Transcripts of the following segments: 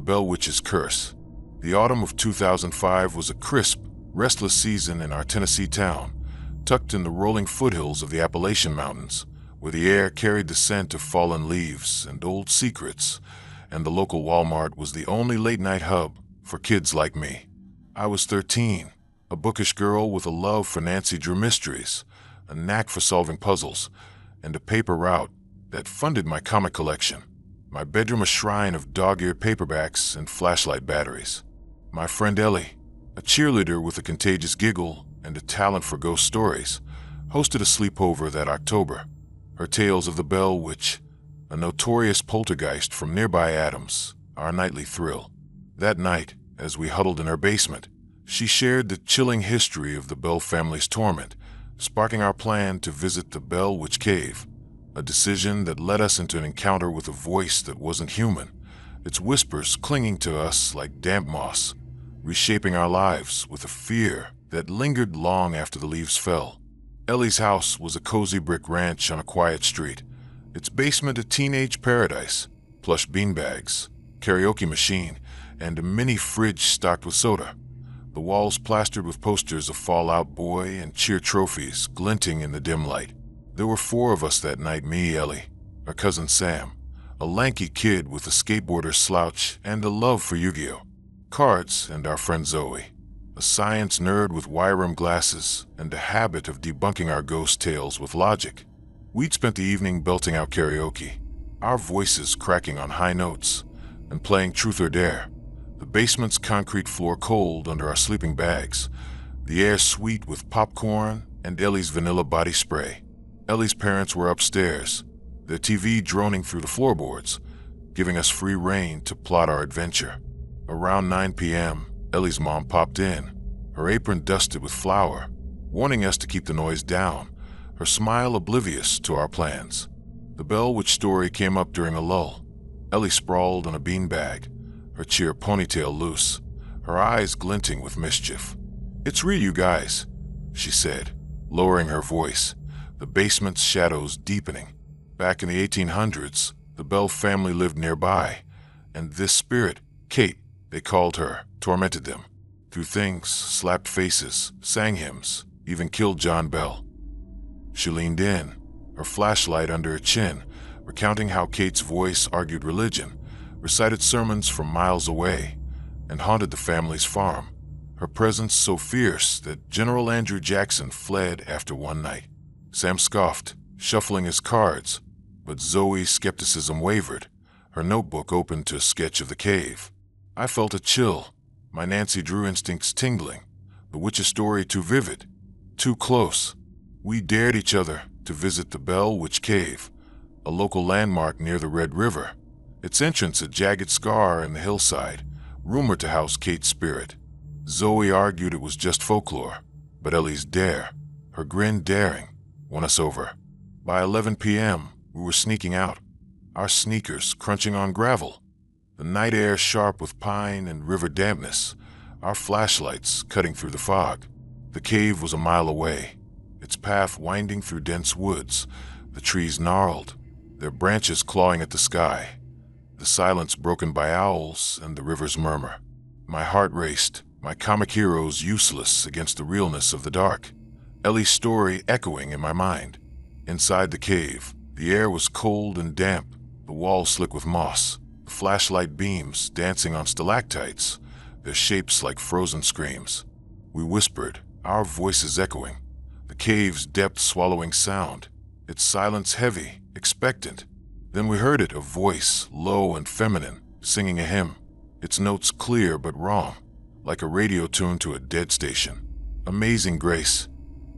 Bell Witch's curse. The autumn of 2005 was a crisp, restless season in our Tennessee town, tucked in the rolling foothills of the Appalachian Mountains, where the air carried the scent of fallen leaves and old secrets, and the local Walmart was the only late-night hub for kids like me. I was 13, a bookish girl with a love for Nancy Drew mysteries, a knack for solving puzzles, and a paper route that funded my comic collection. My bedroom a shrine of dog-eared paperbacks and flashlight batteries. My friend Ellie, a cheerleader with a contagious giggle and a talent for ghost stories, hosted a sleepover that October. Her tales of the Bell Witch, a notorious poltergeist from nearby Adams, our nightly thrill. That night, as we huddled in her basement, she shared the chilling history of the Bell family's torment, sparking our plan to visit the Bell Witch Cave, a decision that led us into an encounter with a voice that wasn't human, its whispers clinging to us like damp moss, reshaping our lives with a fear that lingered long after the leaves fell. Ellie's house was a cozy brick ranch on a quiet street, its basement a teenage paradise, plush beanbags, karaoke machine, and a mini fridge stocked with soda. The walls plastered with posters of Fall Out Boy and cheer trophies glinting in the dim light. There were 4 of us that night: me, Ellie, our cousin Sam, a lanky kid with a skateboarder's slouch and a love for Yu-Gi-Oh! Cards, and our friend Zoe, a science nerd with wire-rimmed glasses and a habit of debunking our ghost tales with logic. We'd spent the evening belting out karaoke, our voices cracking on high notes, and playing Truth or Dare, the basement's concrete floor cold under our sleeping bags, the air sweet with popcorn and Ellie's vanilla body spray. Ellie's parents were upstairs, their TV droning through the floorboards, giving us free rein to plot our adventure. Around 9 p.m., Ellie's mom popped in, her apron dusted with flour, warning us to keep the noise down, her smile oblivious to our plans. The Bell Witch story came up during a lull. Ellie sprawled on a beanbag, her cheer ponytail loose, her eyes glinting with mischief. "It's real, you guys," she said, lowering her voice, the basement's shadows deepening. Back in the 1800s, the Bell family lived nearby, and this spirit, Kate, they called her, tormented them. Threw things, slapped faces, sang hymns, even killed John Bell. She leaned in, her flashlight under her chin, recounting how Kate's voice argued religion, recited sermons from miles away, and haunted the family's farm. Her presence so fierce that General Andrew Jackson fled after one night. Sam scoffed, shuffling his cards, but Zoe's skepticism wavered, her notebook open to a sketch of the cave. I felt a chill, my Nancy Drew instincts tingling, the witch's story too vivid, too close. We dared each other to visit the Bell Witch Cave, a local landmark near the Red River, its entrance a jagged scar in the hillside, rumored to house Kate's spirit. Zoe argued it was just folklore, but Ellie's dare, her grin daring, won us over. By 11 p.m., we were sneaking out, our sneakers crunching on gravel, the night air sharp with pine and river dampness, our flashlights cutting through the fog. The cave was a mile away, its path winding through dense woods, the trees gnarled, their branches clawing at the sky, the silence broken by owls and the river's murmur. My heart raced, my comic heroes useless against the realness of the dark. Ellie's story echoing in my mind. Inside the cave, the air was cold and damp, the walls slick with moss, the flashlight beams dancing on stalactites, their shapes like frozen screams. We whispered, our voices echoing, the cave's depth swallowing sound, its silence heavy, expectant. Then we heard it, a voice, low and feminine, singing a hymn, its notes clear but wrong, like a radio tune to a dead station. Amazing grace.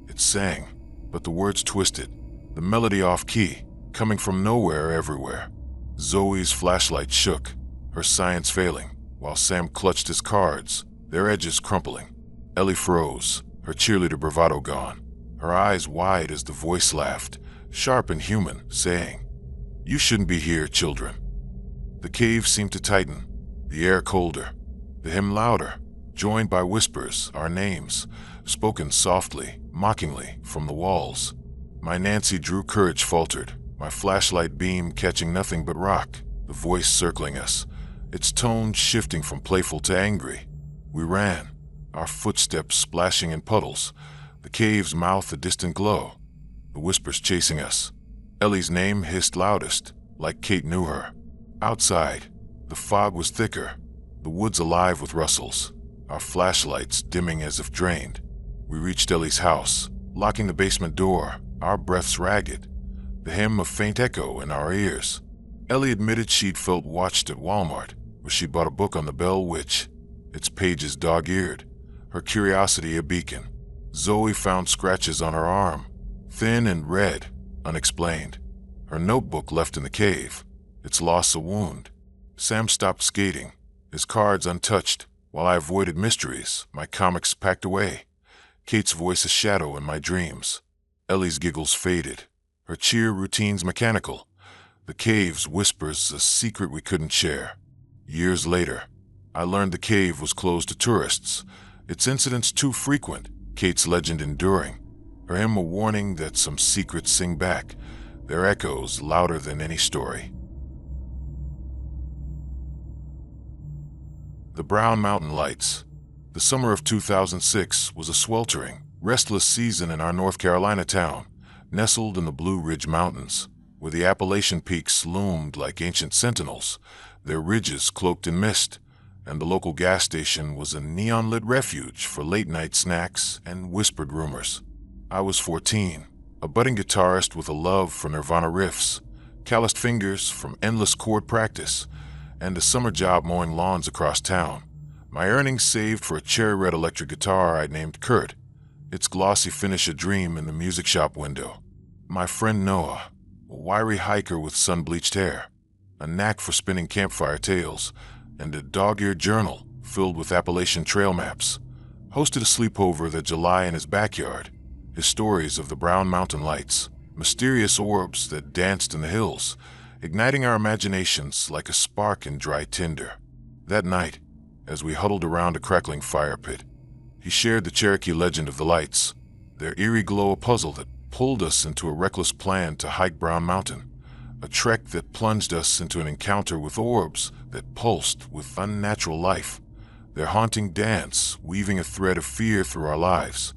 It sang, but the words twisted, the melody off-key, coming from nowhere everywhere. Zoe's flashlight shook, her science failing, while Sam clutched his cards, their edges crumpling. Ellie froze, her cheerleader bravado gone, her eyes wide as the voice laughed, sharp and human, saying, "You shouldn't be here, children." The cave seemed to tighten, the air colder, the hymn louder, joined by whispers, our names, spoken softly, mockingly, from the walls. My Nancy Drew courage faltered, my flashlight beam catching nothing but rock, the voice circling us, its tone shifting from playful to angry. We ran, our footsteps splashing in puddles, the cave's mouth a distant glow, the whispers chasing us. Ellie's name hissed loudest, like Kate knew her. Outside, the fog was thicker, the woods alive with rustles, our flashlights dimming as if drained. We reached Ellie's house, locking the basement door, our breaths ragged, the hum of faint echo in our ears. Ellie admitted she'd felt watched at Walmart, where she'd bought a book on the Bell Witch, its pages dog-eared, her curiosity a beacon. Zoe found scratches on her arm, thin and red, unexplained. Her notebook left in the cave, its loss a wound. Sam stopped skating, his cards untouched, while I avoided mysteries, my comics packed away. Kate's voice a shadow in my dreams. Ellie's giggles faded, her cheer routines mechanical. The cave's whispers a secret we couldn't share. Years later, I learned the cave was closed to tourists, its incidents too frequent, Kate's legend enduring, her hymn a warning that some secrets sing back, their echoes louder than any story. The Brown Mountain Lights. The summer of 2006 was a sweltering, restless season in our North Carolina town, nestled in the Blue Ridge Mountains, where the Appalachian peaks loomed like ancient sentinels, their ridges cloaked in mist, and the local gas station was a neon-lit refuge for late-night snacks and whispered rumors. I was 14, a budding guitarist with a love for Nirvana riffs, calloused fingers from endless chord practice, and a summer job mowing lawns across town. My earnings saved for a cherry-red electric guitar I'd named Kurt, its glossy finish a dream in the music shop window. My friend Noah, a wiry hiker with sun-bleached hair, a knack for spinning campfire tales, and a dog-eared journal filled with Appalachian trail maps, hosted a sleepover that July in his backyard, his stories of the Brown Mountain Lights, mysterious orbs that danced in the hills, igniting our imaginations like a spark in dry tinder. That night, as we huddled around a crackling fire pit, he shared the Cherokee legend of the lights, their eerie glow a puzzle that pulled us into a reckless plan to hike Brown Mountain, a trek that plunged us into an encounter with orbs that pulsed with unnatural life, their haunting dance weaving a thread of fear through our lives,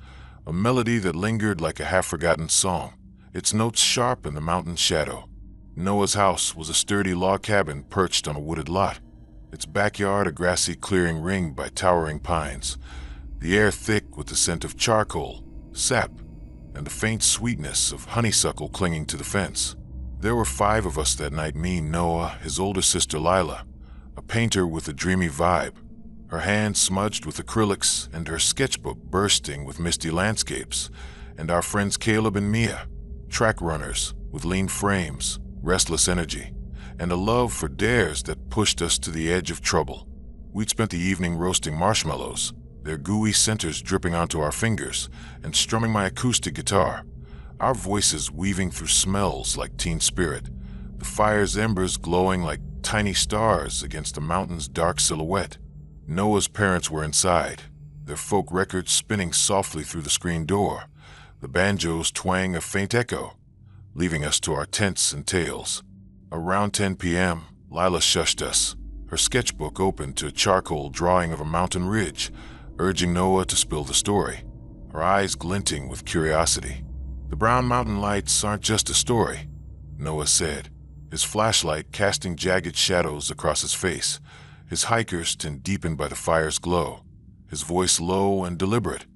a melody that lingered like a half-forgotten song, its notes sharp in the mountain shadow. Noah's house was a sturdy log cabin perched on a wooded lot, its backyard a grassy clearing ringed by towering pines, the air thick with the scent of charcoal, sap, and the faint sweetness of honeysuckle clinging to the fence. There were 5 of us that night, me, Noah, his older sister Lila, a painter with a dreamy vibe, her hands smudged with acrylics and her sketchbook bursting with misty landscapes, and our friends Caleb and Mia, track runners with lean frames, restless energy, and a love for dares that pushed us to the edge of trouble. We'd spent the evening roasting marshmallows, their gooey centers dripping onto our fingers, and strumming my acoustic guitar, our voices weaving through smells like teen spirit, the fire's embers glowing like tiny stars against the mountain's dark silhouette. Noah's parents were inside, their folk records spinning softly through the screen door, the banjos twang a faint echo, leaving us to our tents and tales. Around 10 p.m., Lila shushed us, her sketchbook open to a charcoal drawing of a mountain ridge, urging Noah to spill the story, her eyes glinting with curiosity. "The Brown Mountain Lights aren't just a story," Noah said, his flashlight casting jagged shadows across his face, his hiker's tint deepened by the fire's glow, his voice low and deliberate,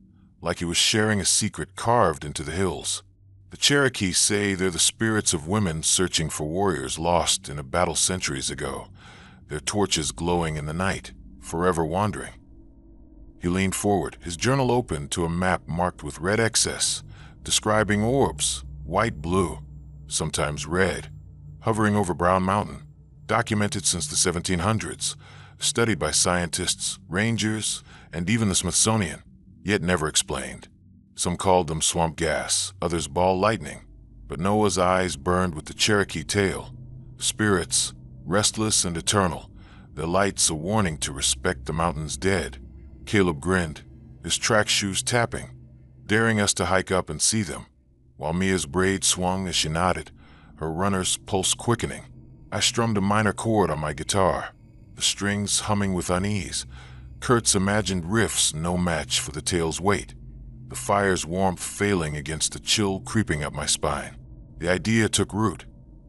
like he was sharing a secret carved into the hills. "The Cherokee say they're the spirits of women searching for warriors lost in a battle centuries ago, their torches glowing in the night, forever wandering." He leaned forward, his journal open to a map marked with red excess, describing orbs, white, blue, sometimes red, hovering over Brown Mountain, documented since the 1700s, studied by scientists, rangers, and even the Smithsonian, yet never explained. Some called them swamp gas, others ball lightning, but Noah's eyes burned with the Cherokee tale. Spirits, restless and eternal, their lights a warning to respect the mountain's dead. Caleb grinned, his track shoes tapping, daring us to hike up and see them, while Mia's braid swung as she nodded, her runner's pulse quickening. I strummed a minor chord on my guitar, the strings humming with unease. Kurt's imagined riffs no match for the tale's weight, the fire's warmth failing against the chill creeping up my spine. The idea took root,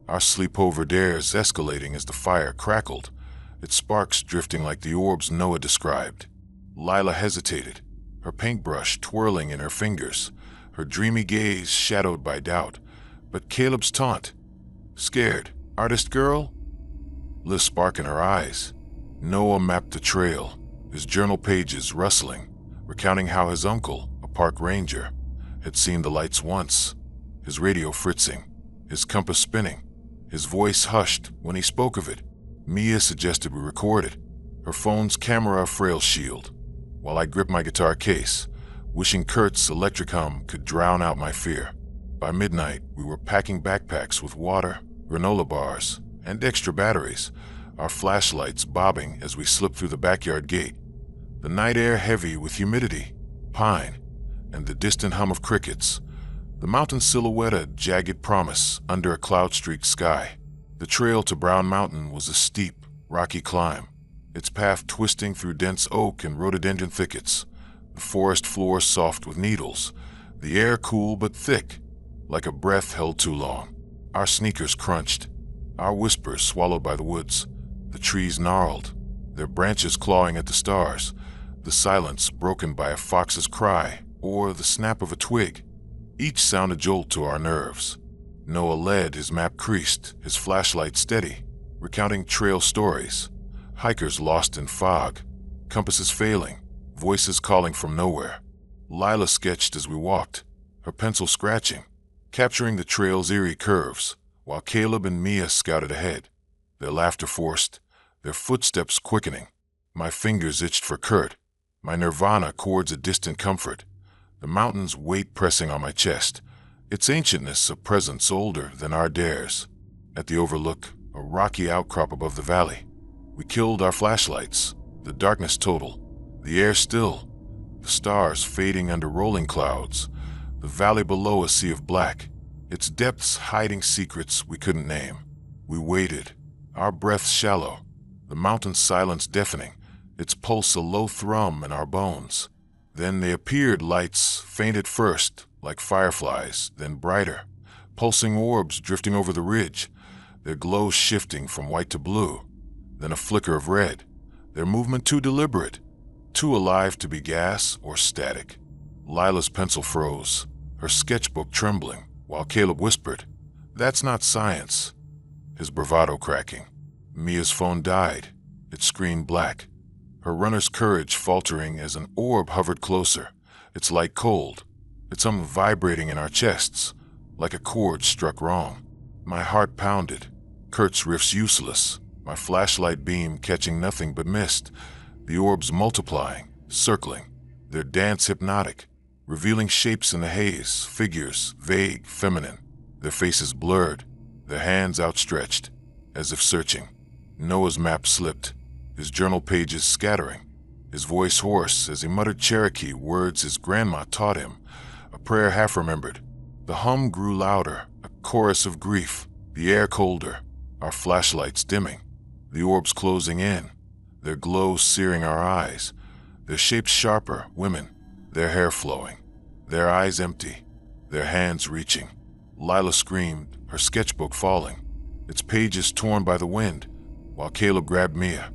our sleepover dares escalating as the fire crackled, its sparks drifting like the orbs Noah described. Lila hesitated, her paintbrush twirling in her fingers, her dreamy gaze shadowed by doubt. But Caleb's taunt, "Scared, artist girl?" lit a spark in her eyes. Noah mapped the trail, his journal pages rustling, recounting how his uncle, a park ranger, had seen the lights once, his radio fritzing, his compass spinning, his voice hushed when he spoke of it. Mia suggested we record it, her phone's camera a frail shield, while I gripped my guitar case, wishing Kurt's electric hum could drown out my fear. By midnight, we were packing backpacks with water, granola bars, and extra batteries, our flashlights bobbing as we slipped through the backyard gate. The night air heavy with humidity, pine, and the distant hum of crickets. The mountain silhouette a jagged promise under a cloud-streaked sky. The trail to Brown Mountain was a steep, rocky climb, its path twisting through dense oak and rhododendron thickets, the forest floor soft with needles, the air cool but thick, like a breath held too long. Our sneakers crunched, our whispers swallowed by the woods. The trees gnarled, their branches clawing at the stars, the silence broken by a fox's cry or the snap of a twig. Each sound a jolt to our nerves. Noah led, his map creased, his flashlight steady, recounting trail stories, hikers lost in fog, compasses failing, voices calling from nowhere. Lila sketched as we walked, her pencil scratching, capturing the trail's eerie curves, while Caleb and Mia scouted ahead, their laughter forced, their footsteps quickening. My fingers itched for Kurt, my nirvana chords a distant comfort, the mountain's weight pressing on my chest, its ancientness a presence older than our dares. At the overlook, a rocky outcrop above the valley, we killed our flashlights, the darkness total, the air still, the stars fading under rolling clouds, the valley below a sea of black, its depths hiding secrets we couldn't name. We waited, our breaths shallow, the mountain's silence deafening, its pulse a low thrum in our bones. Then they appeared, lights, faint at first, like fireflies, then brighter, pulsing orbs drifting over the ridge, their glow shifting from white to blue, then a flicker of red, their movement too deliberate, too alive to be gas or static. Lila's pencil froze, her sketchbook trembling, while Caleb whispered, "That's not science," his bravado cracking. Mia's phone died, its screen black, her runner's courage faltering as an orb hovered closer, its light cold, its hum vibrating in our chests, like a chord struck wrong. My heart pounded, Kurt's riffs useless, my flashlight beam catching nothing but mist, the orbs multiplying, circling, their dance hypnotic, revealing shapes in the haze, figures vague, feminine, their faces blurred, their hands outstretched, as if searching. Noah's map slipped, his journal pages scattering, his voice hoarse as he muttered Cherokee words his grandma taught him, a prayer half remembered. The hum grew louder, a chorus of grief, the air colder, our flashlights dimming, the orbs closing in, their glow searing our eyes, their shapes sharper, women, their hair flowing, their eyes empty, their hands reaching. Lila screamed, her sketchbook falling, its pages torn by the wind, while Caleb grabbed Mia,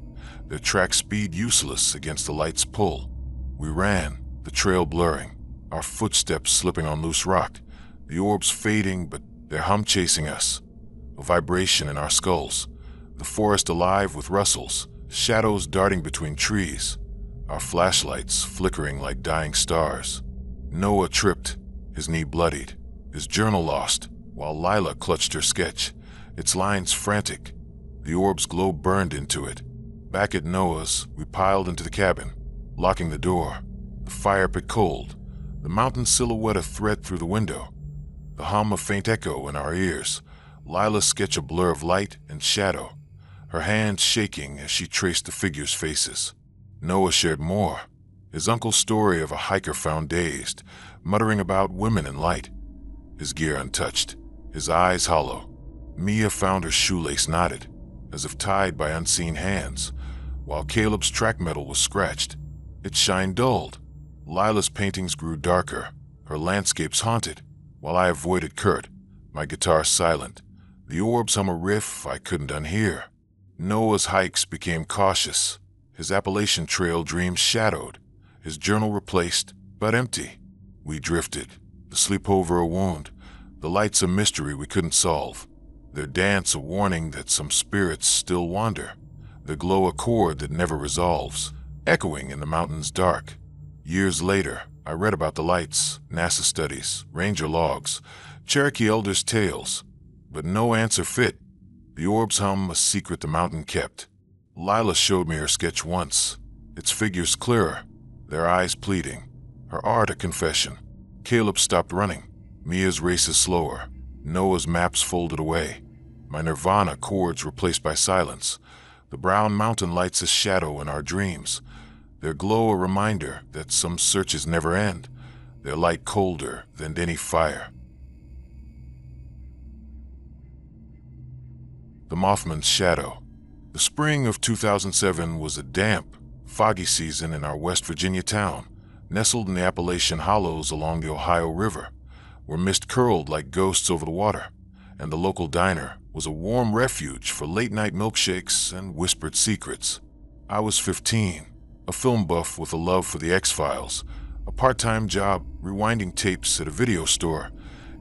their track speed useless against the light's pull. We ran, the trail blurring, our footsteps slipping on loose rock, the orbs fading but their hum chasing us, a vibration in our skulls, the forest alive with rustles, shadows darting between trees, our flashlights flickering like dying stars. Noah tripped, his knee bloodied, his journal lost, while Lila clutched her sketch, its lines frantic, the orb's glow burned into it. Back at Noah's, we piled into the cabin, locking the door, the fire pit cold, the mountain silhouette a thread through the window, the hum a faint echo in our ears, Lila's sketch a blur of light and shadow, her hands shaking as she traced the figures' faces. Noah shared more, his uncle's story of a hiker found dazed, muttering about women and light, his gear untouched, his eyes hollow. Mia found her shoelace knotted, as if tied by unseen hands, while Caleb's track metal was scratched. Its shine dulled. Lila's paintings grew darker, her landscapes haunted, while I avoided Kurt, my guitar silent. The orbs hum a riff I couldn't unhear. Noah's hikes became cautious, his Appalachian trail dreams shadowed, his journal replaced, but empty. We drifted, the sleepover a wound, the lights a mystery we couldn't solve, their dance a warning that some spirits still wander, the glow a chord that never resolves, echoing in the mountains dark. Years later, I read about the lights, NASA studies, ranger logs, Cherokee elders' tales, but no answer fit. The orbs hum a secret the mountain kept. Lila showed me her sketch once, its figures clearer, their eyes pleading, her art a confession. Caleb stopped running, Mia's races slower, Noah's maps folded away, my nirvana chords replaced by silence. The brown mountain lights a shadow in our dreams, their glow a reminder that some searches never end, their light colder than any fire. The Mothman's Shadow. The spring of 2007 was a damp, foggy season in our West Virginia town, nestled in the Appalachian hollows along the Ohio River, where mist curled like ghosts over the water, and the local diner was a warm refuge for late-night milkshakes and whispered secrets. I was 15, a film buff with a love for the X-Files, a part-time job rewinding tapes at a video store,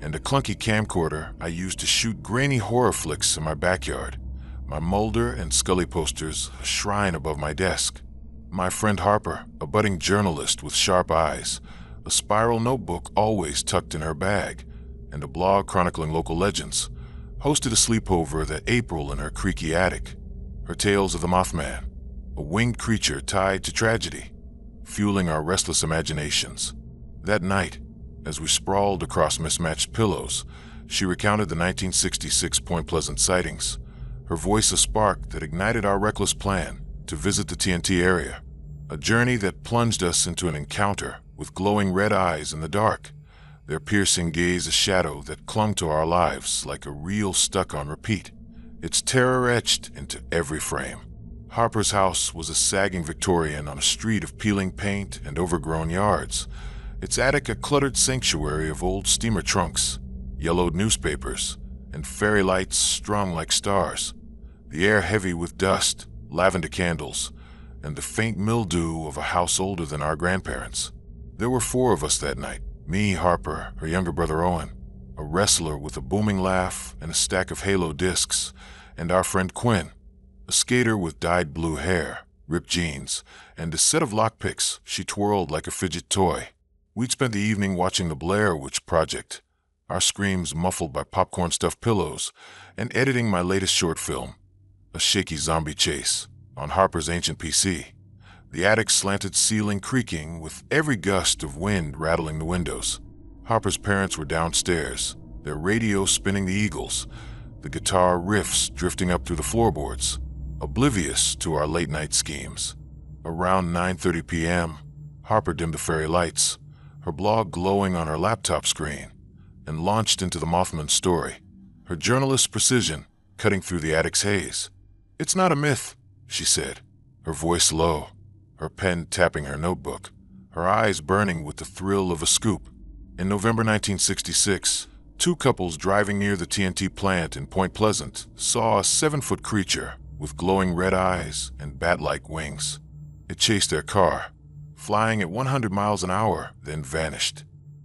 and a clunky camcorder I used to shoot grainy horror flicks in my backyard. My Mulder and Scully posters a shrine above my desk. My friend Harper, a budding journalist with sharp eyes, a spiral notebook always tucked in her bag, and a blog chronicling local legends, hosted a sleepover that April in her creaky attic. Her tales of the Mothman, a winged creature tied to tragedy, fueling our restless imaginations. That night, as we sprawled across mismatched pillows, she recounted the 1966 Point Pleasant sightings, her voice a spark that ignited our reckless plan to visit the TNT area, a journey that plunged us into an encounter with glowing red eyes in the dark, their piercing gaze a shadow that clung to our lives like a reel stuck on repeat, its terror etched into every frame. Harper's house was a sagging Victorian on a street of peeling paint and overgrown yards, its attic a cluttered sanctuary of old steamer trunks, yellowed newspapers, and fairy lights strung like stars, the air heavy with dust, lavender candles, and the faint mildew of a house older than our grandparents. There were 4 of us that night, me, Harper, her younger brother Owen, a wrestler with a booming laugh and a stack of Halo discs, and our friend Quinn, a skater with dyed blue hair, ripped jeans, and a set of lockpicks she twirled like a fidget toy. We'd spent the evening watching the Blair Witch Project, our screams muffled by popcorn-stuffed pillows, and editing my latest short film, a shaky zombie chase, on Harper's ancient PC, the attic's slanted ceiling creaking with every gust of wind rattling the windows. Harper's parents were downstairs, their radio spinning the Eagles, the guitar riffs drifting up through the floorboards, oblivious to our late-night schemes. Around 9:30 p.m., Harper dimmed the fairy lights, her blog glowing on her laptop screen, and launched into the Mothman's story, her journalist's precision cutting through the attic's haze. "It's not a myth," she said, her voice low, her pen tapping her notebook, her eyes burning with the thrill of a scoop. In November 1966, 2 couples driving near the TNT plant in Point Pleasant saw a 7-foot creature with glowing red eyes and bat-like wings. It chased their car, flying at 100 miles an hour, then vanished.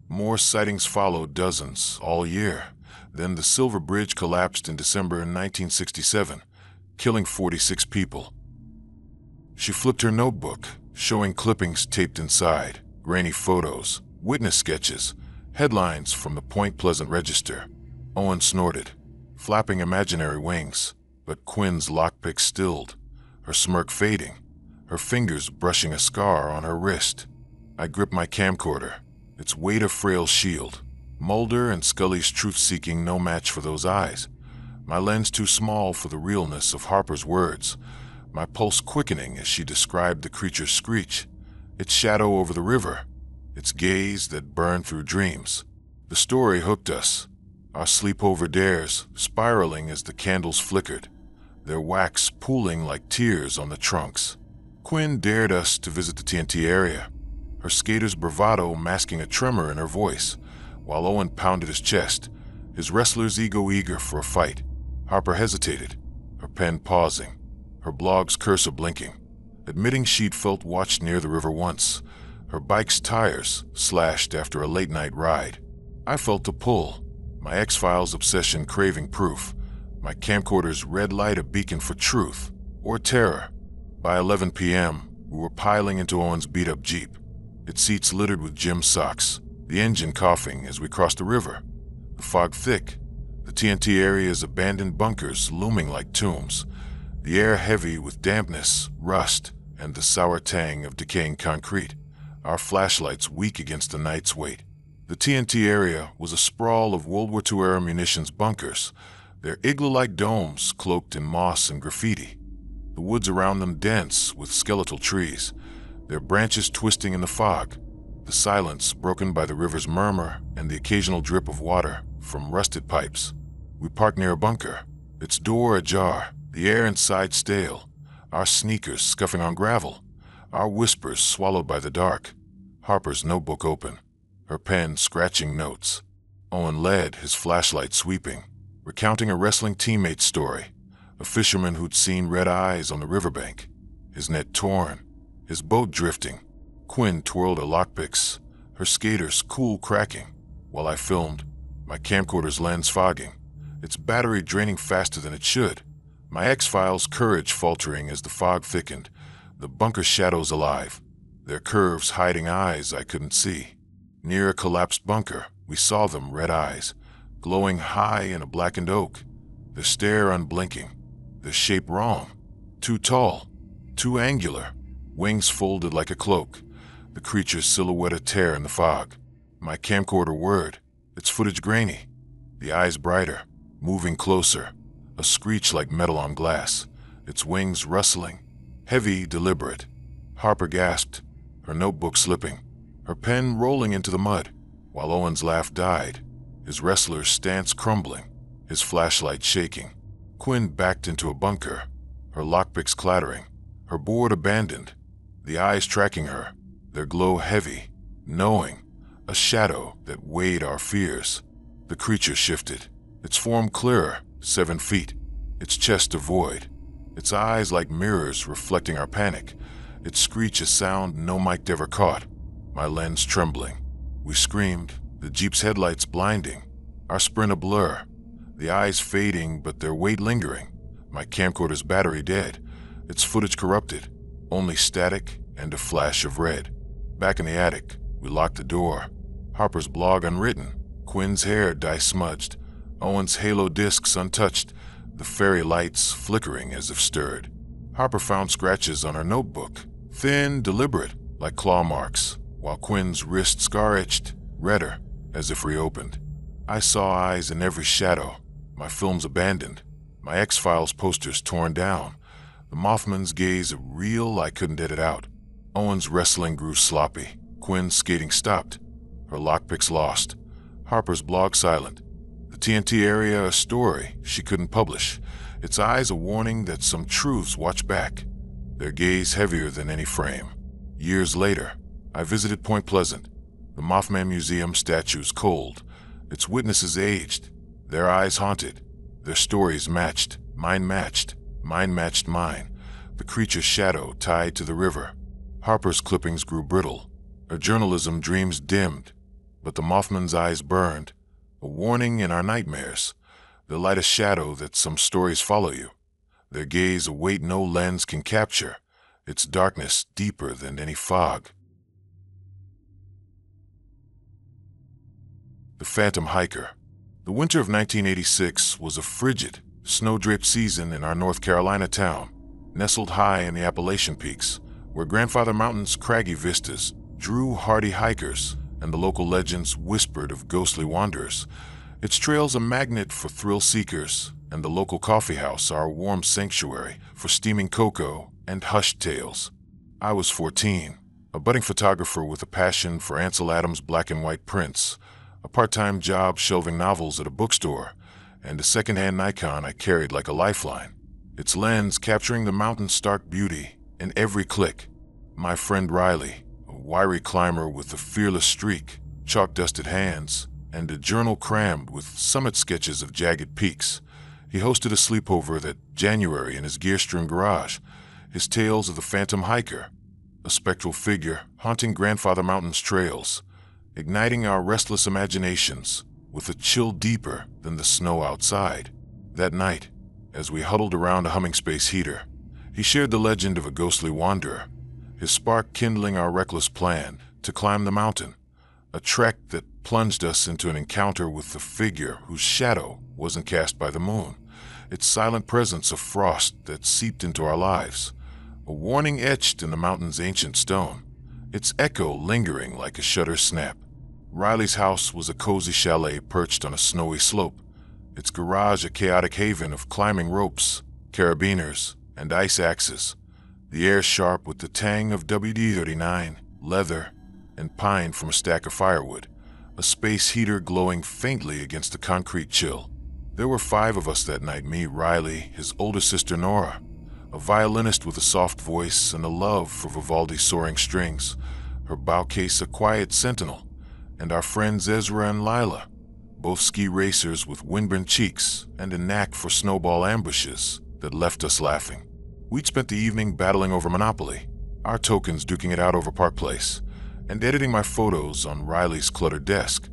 More sightings followed, dozens all year. Then the Silver Bridge collapsed in December 1967, killing 46 people. She flipped her notebook, showing clippings taped inside, grainy photos, witness sketches, headlines from the Point Pleasant Register. Owen snorted, flapping imaginary wings, but Quinn's lockpick stilled, her smirk fading, her fingers brushing a scar on her wrist. I gripped my camcorder, its weight a frail shield, Mulder and Scully's truth-seeking no match for those eyes, my lens too small for the realness of Harper's words, my pulse quickening as she described the creature's screech, its shadow over the river, its gaze that burned through dreams. The story hooked us, our sleepover dares spiraling as the candles flickered, their wax pooling like tears on the trunks. Quinn dared us to visit the TNT area, her skater's bravado masking a tremor in her voice, while Owen pounded his chest, his wrestler's ego eager for a fight. Harper hesitated, her pen pausing, her blog's cursor blinking, admitting she'd felt watched near the river once, her bike's tires slashed after a late-night ride. I felt a pull, my X-Files obsession craving proof, my camcorder's red light a beacon for truth or terror. By 11 p.m., we were piling into Owen's beat-up Jeep, its seats littered with gym socks, the engine coughing as we crossed the river, the fog thick, the TNT area's abandoned bunkers looming like tombs, the air heavy with dampness, rust, and the sour tang of decaying concrete, our flashlights weak against the night's weight. The TNT area was a sprawl of World War II-era munitions bunkers, their igloo-like domes cloaked in moss and graffiti, the woods around them dense with skeletal trees, their branches twisting in the fog, the silence broken by the river's murmur and the occasional drip of water from rusted pipes. We parked near a bunker, its door ajar, the air inside stale, our sneakers scuffing on gravel, our whispers swallowed by the dark. Harper's notebook open, her pen scratching notes. Owen led, his flashlight sweeping, recounting a wrestling teammate's story, a fisherman who'd seen red eyes on the riverbank, his net torn, his boat drifting. Quinn twirled her lockpicks, her skaters cool cracking, while I filmed, my camcorder's lens fogging, its battery draining faster than it should, my X-Files courage faltering as the fog thickened, the bunker shadows alive, their curves hiding eyes I couldn't see. Near a collapsed bunker, we saw them, red eyes, glowing high in a blackened oak, their stare unblinking, their shape wrong, too tall, too angular, wings folded like a cloak, the creature's silhouette a tear in the fog. My camcorder whirred, its footage grainy, the eyes brighter, moving closer, a screech like metal on glass, its wings rustling, heavy, deliberate. Harper gasped, her notebook slipping, her pen rolling into the mud, while Owen's laugh died, his wrestler's stance crumbling, his flashlight shaking. Quinn backed into a bunker, her lockpicks clattering, her board abandoned, the eyes tracking her, their glow heavy, knowing, a shadow that weighed our fears. The creature shifted, its form clearer, 7 feet, its chest a void, its eyes like mirrors reflecting our panic, its screech a sound no mic ever caught, my lens trembling. We screamed, the Jeep's headlights blinding, our sprint a blur, the eyes fading but their weight lingering, my camcorder's battery dead, its footage corrupted, only static and a flash of red. Back in the attic, we locked the door, Harper's blog unwritten, Quinn's hair dye-smudged, Owen's halo discs untouched, the fairy lights flickering as if stirred. Harper found scratches on her notebook, thin, deliberate, like claw marks, while Quinn's wrist scar-etched, redder, as if reopened. I saw eyes in every shadow, my films abandoned, my X-Files posters torn down, the Mothman's gaze a reel I couldn't edit out. Owen's wrestling grew sloppy, Quinn's skating stopped, her lockpicks lost, Harper's blog silent, the TNT area a story she couldn't publish, its eyes a warning that some truths watch back, their gaze heavier than any frame. Years later, I visited Point Pleasant, the Mothman Museum statues cold, its witnesses aged, their eyes haunted, their stories matched, mine matched mine, the creature's shadow tied to the river. Harper's clippings grew brittle, her journalism dreams dimmed, but the Mothman's eyes burned, a warning in our nightmares, the light a shadow that some stories follow you, their gaze a weight no lens can capture, its darkness deeper than any fog. The Phantom Hiker. The winter of 1986 was a frigid, snow-draped season in our North Carolina town, nestled high in the Appalachian peaks, where Grandfather Mountain's craggy vistas drew hardy hikers and the local legends whispered of ghostly wanderers. Its trails a magnet for thrill seekers, and the local coffee house our warm sanctuary for steaming cocoa and hushed tales. I was 14, a budding photographer with a passion for Ansel Adams' black and white prints, a part-time job shelving novels at a bookstore, and a second-hand Nikon I carried like a lifeline, its lens capturing the mountain's stark beauty In every click, my friend Riley, a wiry climber with a fearless streak, chalk-dusted hands, and a journal crammed with summit sketches of jagged peaks. He hosted a sleepover that January in his gear-strewn garage, his tales of the phantom hiker, a spectral figure haunting Grandfather Mountain's trails, igniting our restless imaginations with a chill deeper than the snow outside. That night, as we huddled around a humming space heater, he shared the legend of a ghostly wanderer, his spark kindling our reckless plan to climb the mountain, a trek that plunged us into an encounter with the figure whose shadow wasn't cast by the moon, its silent presence a frost that seeped into our lives, a warning etched in the mountain's ancient stone, its echo lingering like a shutter snap. Riley's house was a cozy chalet perched on a snowy slope, its garage a chaotic haven of climbing ropes, carabiners, and ice axes, the air sharp with the tang of WD-39, leather, and pine from a stack of firewood, a space heater glowing faintly against the concrete chill. There were 5 of us that night: me, Riley, his older sister Nora, a violinist with a soft voice and a love for Vivaldi's soaring strings, her bow case a quiet sentinel, and our friends Ezra and Lila, both ski racers with windburn cheeks and a knack for snowball ambushes that left us laughing. We'd spent the evening battling over Monopoly, our tokens duking it out over Park Place, and editing my photos on Riley's cluttered desk,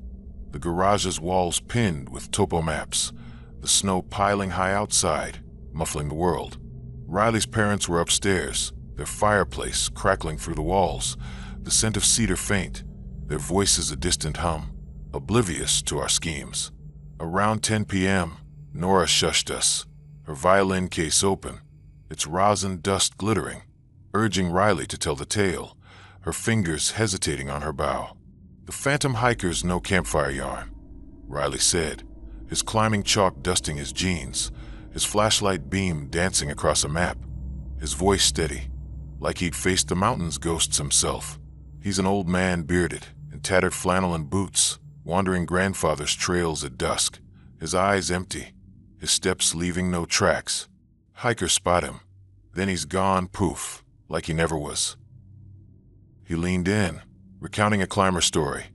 the garage's walls pinned with topo maps, the snow piling high outside, muffling the world. Riley's parents were upstairs, their fireplace crackling through the walls, the scent of cedar faint, their voices a distant hum, oblivious to our schemes. Around 10 p.m., Nora shushed us, her violin case open, its rosin dust glittering, urging Riley to tell the tale, her fingers hesitating on her bow. "The phantom hiker's no campfire yarn," Riley said, his climbing chalk dusting his jeans, his flashlight beam dancing across a map, his voice steady, like he'd faced the mountain's ghosts himself. "He's an old man bearded, in tattered flannel and boots, wandering grandfather's trails at dusk, his eyes empty, his steps leaving no tracks. Hikers spot him, then he's gone poof, like he never was." He leaned in, recounting a climber story,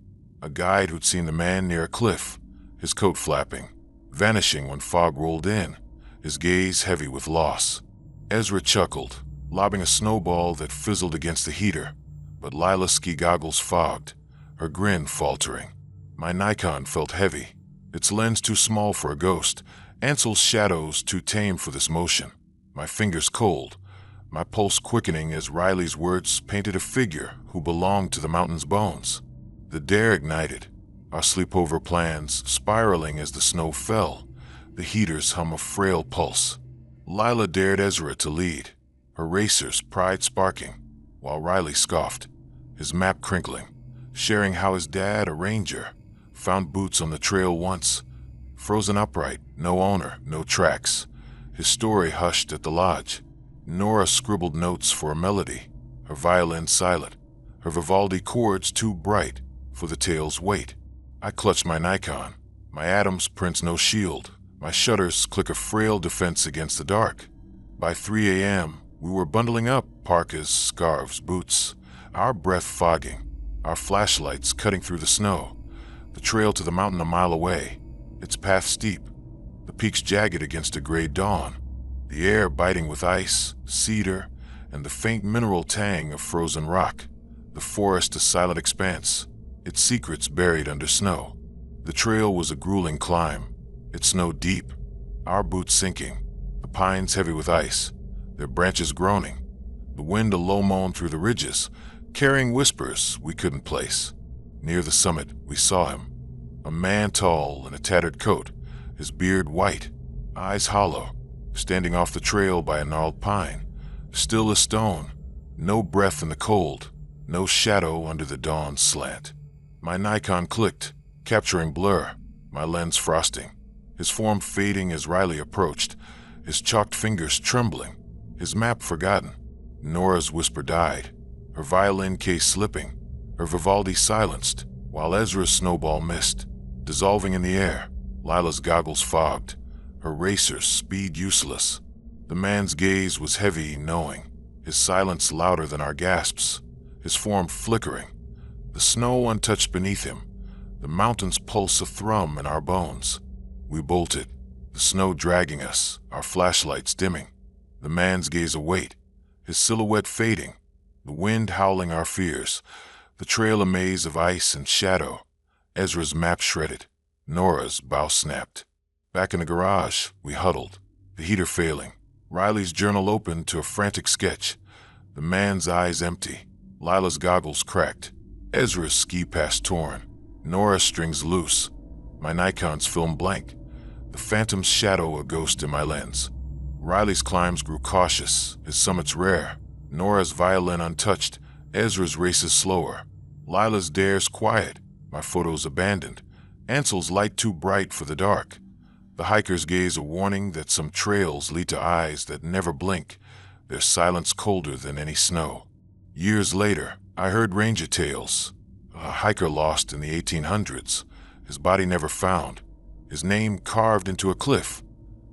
a guide who'd seen the man near a cliff, his coat flapping, vanishing when fog rolled in, his gaze heavy with loss. Ezra chuckled, lobbing a snowball that fizzled against the heater, but Lila's ski goggles fogged, her grin faltering. My Nikon felt heavy, its lens too small for a ghost, Ansel's shadows too tame for this motion, my fingers cold, my pulse quickening as Riley's words painted a figure who belonged to the mountain's bones. The dare ignited, our sleepover plans spiraling as the snow fell, the heater's hum a frail pulse. Lila dared Ezra to lead, her racer's pride sparking, while Riley scoffed, his map crinkling, sharing how his dad, a ranger, found boots on the trail once, frozen upright, no owner, no tracks, his story hushed at the lodge. Nora scribbled notes for a melody, her violin silent, her Vivaldi chords too bright for the tale's weight. I clutched my Nikon, my Adams prints no shield, my shutters click a frail defense against the dark. By 3 a.m., we were bundling up parkas, scarves, boots, our breath fogging, our flashlights cutting through the snow, the trail to the mountain a mile away, its path steep, the peaks jagged against a gray dawn, the air biting with ice, cedar, and the faint mineral tang of frozen rock, the forest a silent expanse, its secrets buried under snow. The trail was a grueling climb, its snow deep, our boots sinking, the pines heavy with ice, their branches groaning, the wind a low moan through the ridges, carrying whispers we couldn't place. Near the summit, we saw him, a man tall in a tattered coat, his beard white, eyes hollow, standing off the trail by a gnarled pine, still as stone, no breath in the cold, no shadow under the dawn's slant. My Nikon clicked, capturing blur, my lens frosting, his form fading as Riley approached, his chalked fingers trembling, his map forgotten. Nora's whisper died, her violin case slipping, her Vivaldi silenced, while Ezra's snowball missed, dissolving in the air, Lila's goggles fogged, her racer's speed useless. The man's gaze was heavy, knowing, his silence louder than our gasps, his form flickering, the snow untouched beneath him, the mountain's pulse a thrum in our bones. We bolted, the snow dragging us, our flashlights dimming, the man's gaze await, his silhouette fading, the wind howling our fears, the trail a maze of ice and shadow, Ezra's map shredded, Nora's bow snapped. Back in the garage, we huddled, the heater failing, Riley's journal open to a frantic sketch, the man's eyes empty, Lila's goggles cracked, Ezra's ski pass torn, Nora's strings loose, my Nikon's film blank, the phantom's shadow a ghost in my lens. Riley's climbs grew cautious, his summits rare, Nora's violin untouched, Ezra's races slower, Lila's dares quiet, my photos abandoned, Ansel's light too bright for the dark. The hiker's gaze a warning that some trails lead to eyes that never blink, their silence colder than any snow. Years later, I heard ranger tales. A hiker lost in the 1800s, his body never found, his name carved into a cliff,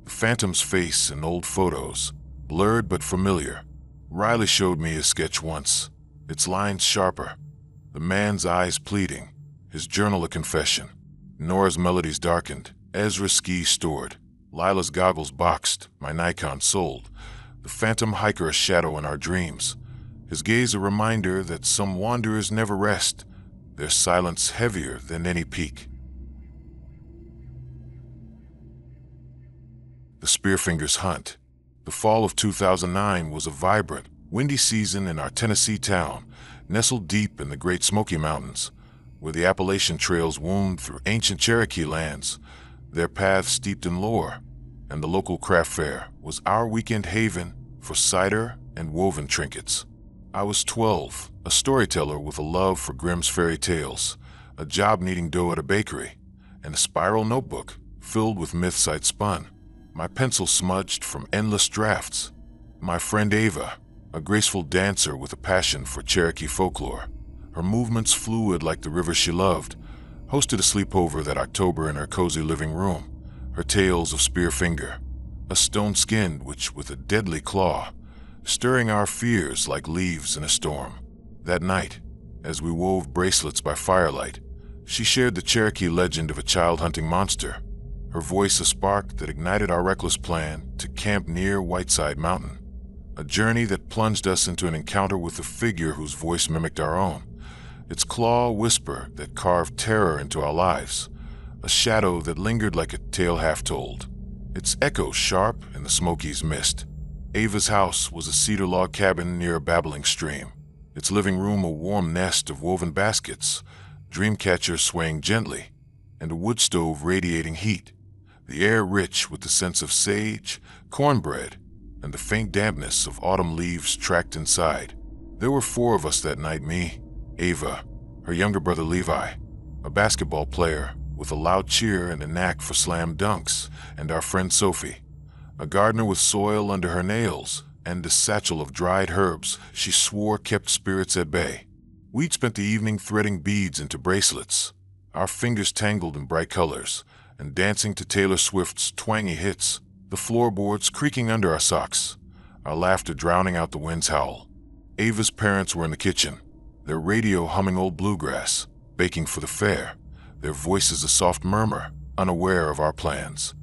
the phantom's face in old photos, blurred but familiar. Riley showed me his sketch once, its lines sharper, the man's eyes pleading, his journal a confession. Nora's melodies darkened, Ezra's skis stored, Lila's goggles boxed, my Nikon sold, the phantom hiker a shadow in our dreams, his gaze a reminder that some wanderers never rest, their silence heavier than any peak. The Spearfingers Hunt. The fall of 2009 was a vibrant, windy season in our Tennessee town, nestled deep in the Great Smoky Mountains, where the Appalachian trails wound through ancient Cherokee lands, their paths steeped in lore, and the local craft fair was our weekend haven for cider and woven trinkets. I was 12, a storyteller with a love for Grimm's fairy tales, a job needing dough at a bakery, and a spiral notebook filled with myths I'd spun, my pencil smudged from endless drafts. My friend Ava, a graceful dancer with a passion for Cherokee folklore, her movements fluid like the river she loved, hosted a sleepover that October in her cozy living room, her tales of Spearfinger, a stone-skinned witch with a deadly claw, stirring our fears like leaves in a storm. That night, as we wove bracelets by firelight, she shared the Cherokee legend of a child-hunting monster, her voice a spark that ignited our reckless plan to camp near Whiteside Mountain, a journey that plunged us into an encounter with a figure whose voice mimicked our own, its claw a whisper that carved terror into our lives, a shadow that lingered like a tale half-told, its echo sharp in the Smokies' mist. Ava's house was a cedar log cabin near a babbling stream, its living room a warm nest of woven baskets, dream catchers swaying gently, and a wood stove radiating heat, the air rich with the scents of sage, cornbread, and the faint dampness of autumn leaves tracked inside. There were 4 of us that night, me, Ava, her younger brother Levi, a basketball player with a loud cheer and a knack for slam dunks, and our friend Sophie, a gardener with soil under her nails and a satchel of dried herbs she swore kept spirits at bay. We'd spent the evening threading beads into bracelets, our fingers tangled in bright colors, and dancing to Taylor Swift's twangy hits, the floorboards creaking under our socks, our laughter drowning out the wind's howl. Ava's parents were in the kitchen, their radio humming old bluegrass, baking for the fair, their voices a soft murmur, unaware of our plans.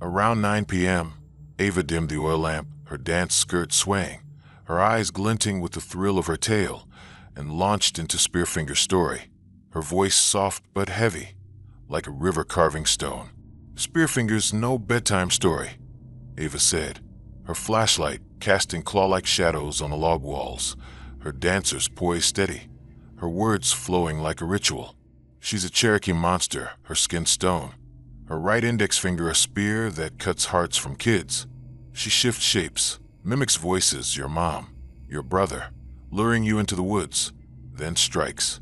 Around 9 p.m., Ava dimmed the oil lamp, her dance skirt swaying, her eyes glinting with the thrill of her tale, and launched into Spearfinger's story, her voice soft but heavy, like a river carving stone. Spearfinger's no bedtime story, Ava said, her flashlight casting claw-like shadows on the log walls, her dancers poised steady, her words flowing like a ritual. She's a Cherokee monster, her skin stone, her right index finger a spear that cuts hearts from kids. She shifts shapes, mimics voices, your mom, your brother, luring you into the woods, then strikes.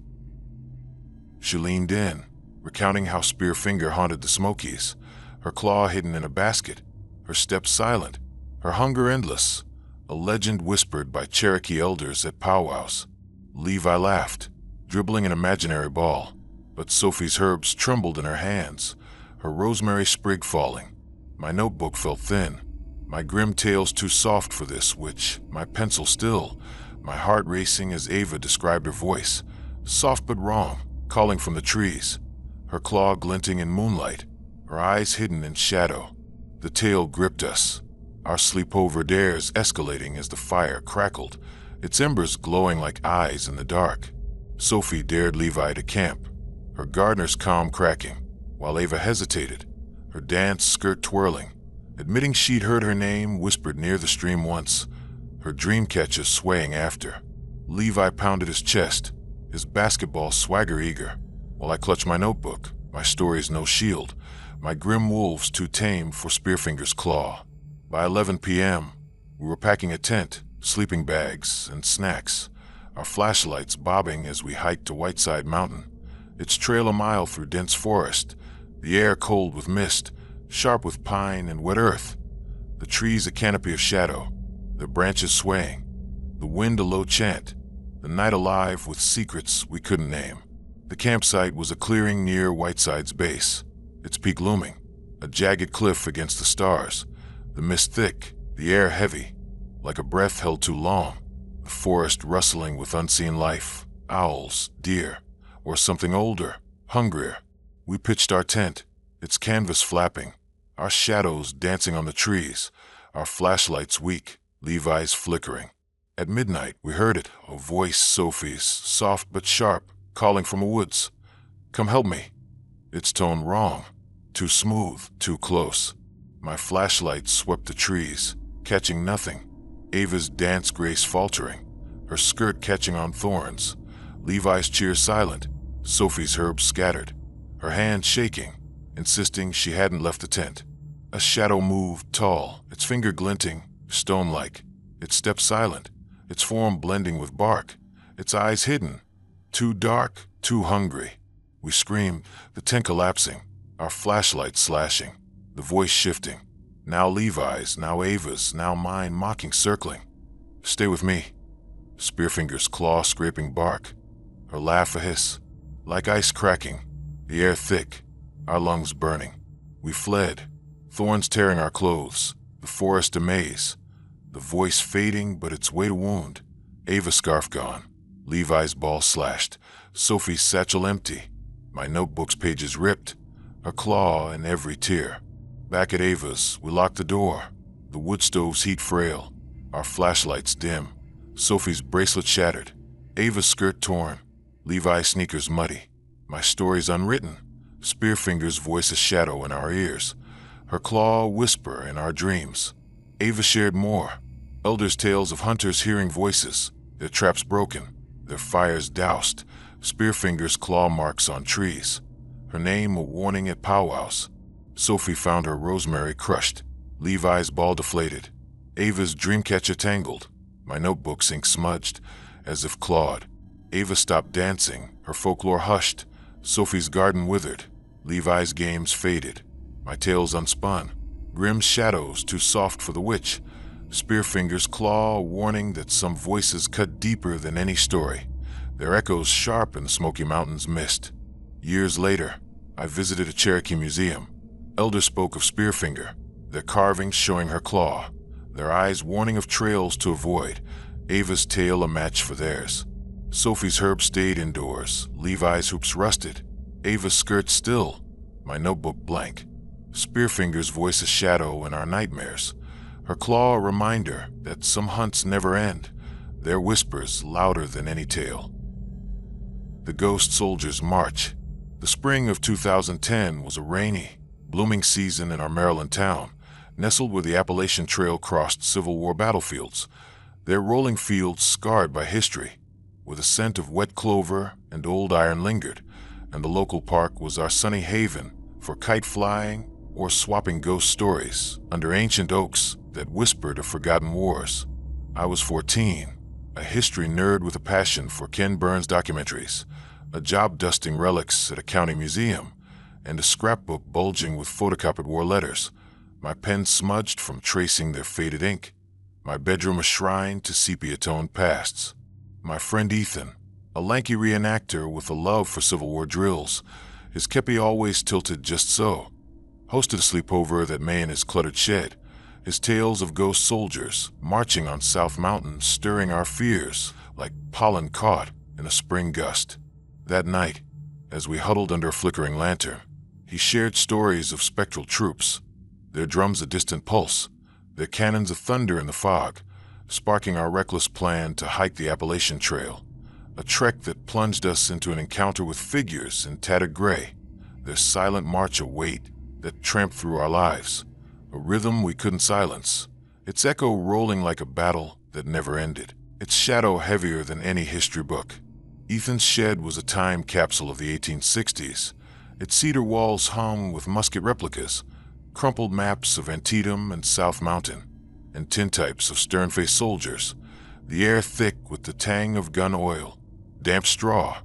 She leaned in, recounting how Spearfinger haunted the Smokies, her claw hidden in a basket, her steps silent, her hunger endless, a legend whispered by Cherokee elders at powwows. Levi laughed, dribbling an imaginary ball, but Sophie's herbs trembled in her hands, her rosemary sprig falling. My notebook felt thin, My grim tale's too soft for this witch, my pencil still, my heart racing as Ava described her voice, soft but wrong, calling from the trees, her claw glinting in moonlight, her eyes hidden in shadow. The tale gripped us, our sleepover dares escalating as the fire crackled, its embers glowing like eyes in the dark. Sophie dared Levi to camp, her gardener's calm cracking, while Ava hesitated, her dance skirt twirling, admitting she'd heard her name whispered near the stream once, her dream catcher swaying after. Levi pounded his chest, his basketball swagger eager, while I clutched my notebook, my stories no shield, my grim wolves too tame for Spearfinger's claw. By 11 p.m., we were packing a tent, sleeping bags, and snacks, our flashlights bobbing as we hiked to Whiteside Mountain, its trail a mile through dense forest, the air cold with mist, sharp with pine and wet earth, the trees a canopy of shadow, their branches swaying, the wind a low chant, the night alive with secrets we couldn't name. The campsite was a clearing near Whiteside's base, its peak looming, a jagged cliff against the stars, the mist thick, the air heavy, like a breath held too long, the forest rustling with unseen life, owls, deer, or something older, hungrier. We pitched our tent, its canvas flapping, our shadows dancing on the trees, our flashlights weak, Levi's flickering. At midnight, we heard it, a voice Sophie's, soft but sharp, calling from the woods. Come help me. Its tone wrong, too smooth, too close. My flashlight swept the trees, catching nothing. Ava's dance grace faltering, her skirt catching on thorns. Levi's cheer silent, Sophie's herbs scattered, her hand shaking, insisting she hadn't left the tent. A shadow moved, tall, its finger glinting, stone-like, its step silent, its form blending with bark, its eyes hidden, too dark, too hungry. We screamed, the tent collapsing, our flashlights slashing, the voice shifting, now Levi's, now Ava's, now mine mocking circling. Stay with me. Spearfinger's claw scraping bark, her laugh a hiss, like ice cracking, the air thick, our lungs burning. We fled, thorns tearing our clothes, the forest a maze, the voice fading but its weight a wound. Ava's scarf gone, Levi's ball slashed, Sophie's satchel empty, my notebook's pages ripped, a claw in every tear. Back at Ava's, we locked the door, the wood stove's heat frail, our flashlights dim, Sophie's bracelet shattered, Ava's skirt torn, Levi's sneakers muddy, my stories unwritten, Spearfinger's voice a shadow in our ears, her claw a whisper in our dreams. Ava shared more, elders' tales of hunters hearing voices, their traps broken, their fires doused, Spearfinger's claw marks on trees, her name a warning at powwows. Sophie found her rosemary crushed, Levi's ball deflated, Ava's dreamcatcher tangled, my notebook's ink smudged, as if clawed. Ava stopped dancing, her folklore hushed, Sophie's garden withered, Levi's games faded, my tales unspun, grim shadows too soft for the witch, Spearfinger's claw a warning that some voices cut deeper than any story, their echoes sharp in the Smoky Mountains mist. Years later, I visited a Cherokee museum. Elders spoke of Spearfinger, their carvings showing her claw, their eyes warning of trails to avoid, Ava's tail a match for theirs. Sophie's herb stayed indoors, Levi's hoops rusted, Ava's skirt still, my notebook blank. Spearfinger's voice a shadow in our nightmares, her claw a reminder that some hunts never end, their whispers louder than any tale. The Ghost Soldiers March. The spring of 2010 was a rainy, blooming season in our Maryland town, nestled where the Appalachian Trail crossed Civil War battlefields, their rolling fields scarred by history, where the scent of wet clover and old iron lingered, and the local park was our sunny haven for kite flying or swapping ghost stories under ancient oaks that whispered of forgotten wars. I was 14, a history nerd with a passion for Ken Burns documentaries, a job dusting relics at a county museum, and a scrapbook bulging with photocopied war letters, my pen smudged from tracing their faded ink, my bedroom a shrine to sepia-toned pasts. My friend Ethan, a lanky reenactor with a love for Civil War drills, his kepi always tilted just so, hosted a sleepover that May in his cluttered shed, his tales of ghost soldiers marching on South Mountain stirring our fears like pollen caught in a spring gust. That night, as we huddled under a flickering lantern, he shared stories of spectral troops, their drums a distant pulse, their cannons a thunder in the fog, sparking our reckless plan to hike the Appalachian Trail, a trek that plunged us into an encounter with figures in tattered gray, their silent march a weight that tramped through our lives, a rhythm we couldn't silence, its echo rolling like a battle that never ended, its shadow heavier than any history book. Ethan's shed was a time capsule of the 1860s. Its cedar walls hung with musket replicas, crumpled maps of Antietam and South Mountain, and tintypes of stern-faced soldiers, the air thick with the tang of gun oil, damp straw,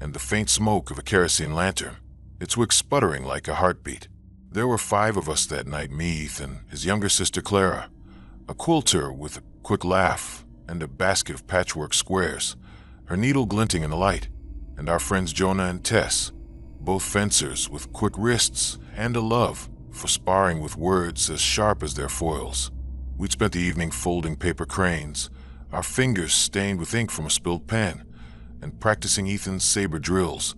and the faint smoke of a kerosene lantern, its wick sputtering like a heartbeat. There were 5 of us that night, me, Ethan, his younger sister Clara, a quilter with a quick laugh and a basket of patchwork squares, her needle glinting in the light, and our friends Jonah and Tess, both fencers with quick wrists and a love for sparring with words as sharp as their foils. We'd spent the evening folding paper cranes, our fingers stained with ink from a spilled pen, and practicing Ethan's saber drills,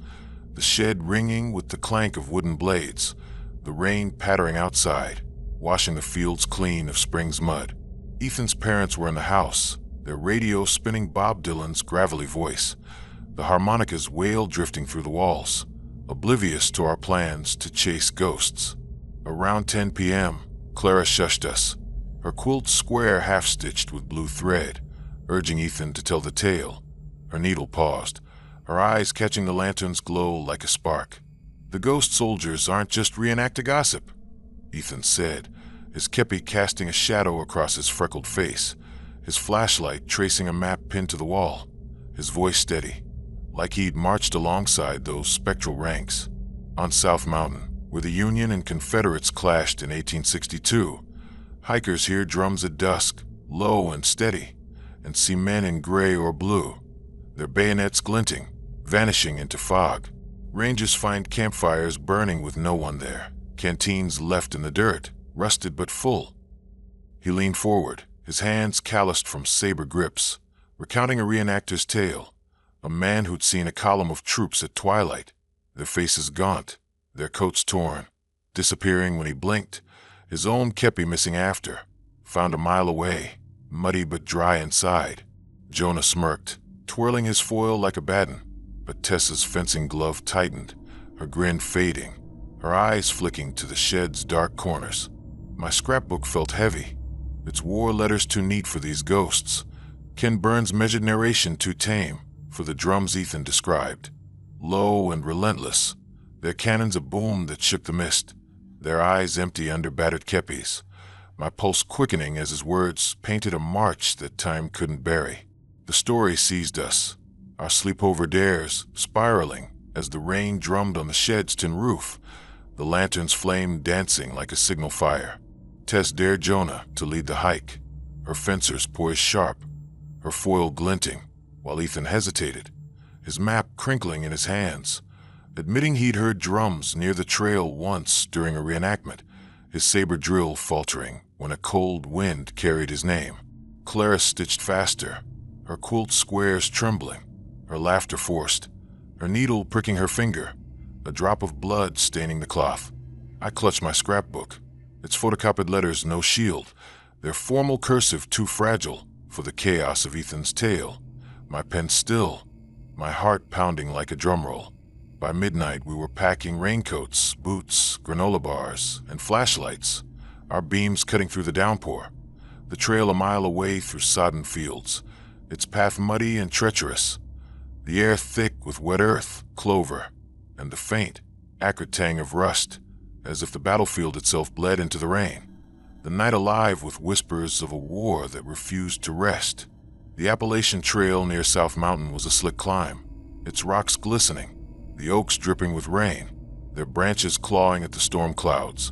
the shed ringing with the clank of wooden blades, the rain pattering outside, washing the fields clean of spring's mud. Ethan's parents were in the house, their radio spinning Bob Dylan's gravelly voice, the harmonica's wail drifting through the walls, oblivious to our plans to chase ghosts. Around 10 p.m., Clara shushed us, her quilt square half-stitched with blue thread, urging Ethan to tell the tale. Her needle paused, her eyes catching the lantern's glow like a spark. "The ghost soldiers aren't just reenact a gossip," Ethan said, his kepi casting a shadow across his freckled face, his flashlight tracing a map pinned to the wall, his voice steady, like he'd marched alongside those spectral ranks. On South Mountain, where the Union and Confederates clashed in 1862, hikers hear drums at dusk, low and steady, and see men in gray or blue, their bayonets glinting, vanishing into fog. Rangers find campfires burning with no one there, canteens left in the dirt, rusted but full. He leaned forward, his hands calloused from saber grips, recounting a reenactor's tale, a man who'd seen a column of troops at twilight, their faces gaunt, their coats torn, disappearing when he blinked, his own kepi missing after, found a mile away, muddy but dry inside. Jonah smirked, twirling his foil like a baton, but Tessa's fencing glove tightened, her grin fading, her eyes flicking to the shed's dark corners. My scrapbook felt heavy, its war letters too neat for these ghosts, Ken Burns' measured narration too tame for the drums Ethan described. Low and relentless, their cannons a boom that shook the mist, their eyes empty under battered kepis, my pulse quickening as his words painted a march that time couldn't bury. The story seized us, our sleepover dares spiraling as the rain drummed on the shed's tin roof, the lantern's flame dancing like a signal fire. Tess dared Jonah to lead the hike, her fencers poised sharp, her foil glinting, while Ethan hesitated, his map crinkling in his hands, admitting he'd heard drums near the trail once during a reenactment, his saber drill faltering when a cold wind carried his name. Clara stitched faster, her quilt squares trembling, her laughter forced, her needle pricking her finger, a drop of blood staining the cloth. I clutched my scrapbook, its photocopied letters no shield, their formal cursive too fragile for the chaos of Ethan's tale, my pen still, my heart pounding like a drumroll. By midnight, we were packing raincoats, boots, granola bars, and flashlights, our beams cutting through the downpour, the trail a mile away through sodden fields, its path muddy and treacherous, the air thick with wet earth, clover, and the faint, acrid tang of rust, as if the battlefield itself bled into the rain. The night alive with whispers of a war that refused to rest. The Appalachian Trail near South Mountain was a slick climb, its rocks glistening, the oaks dripping with rain, their branches clawing at the storm clouds,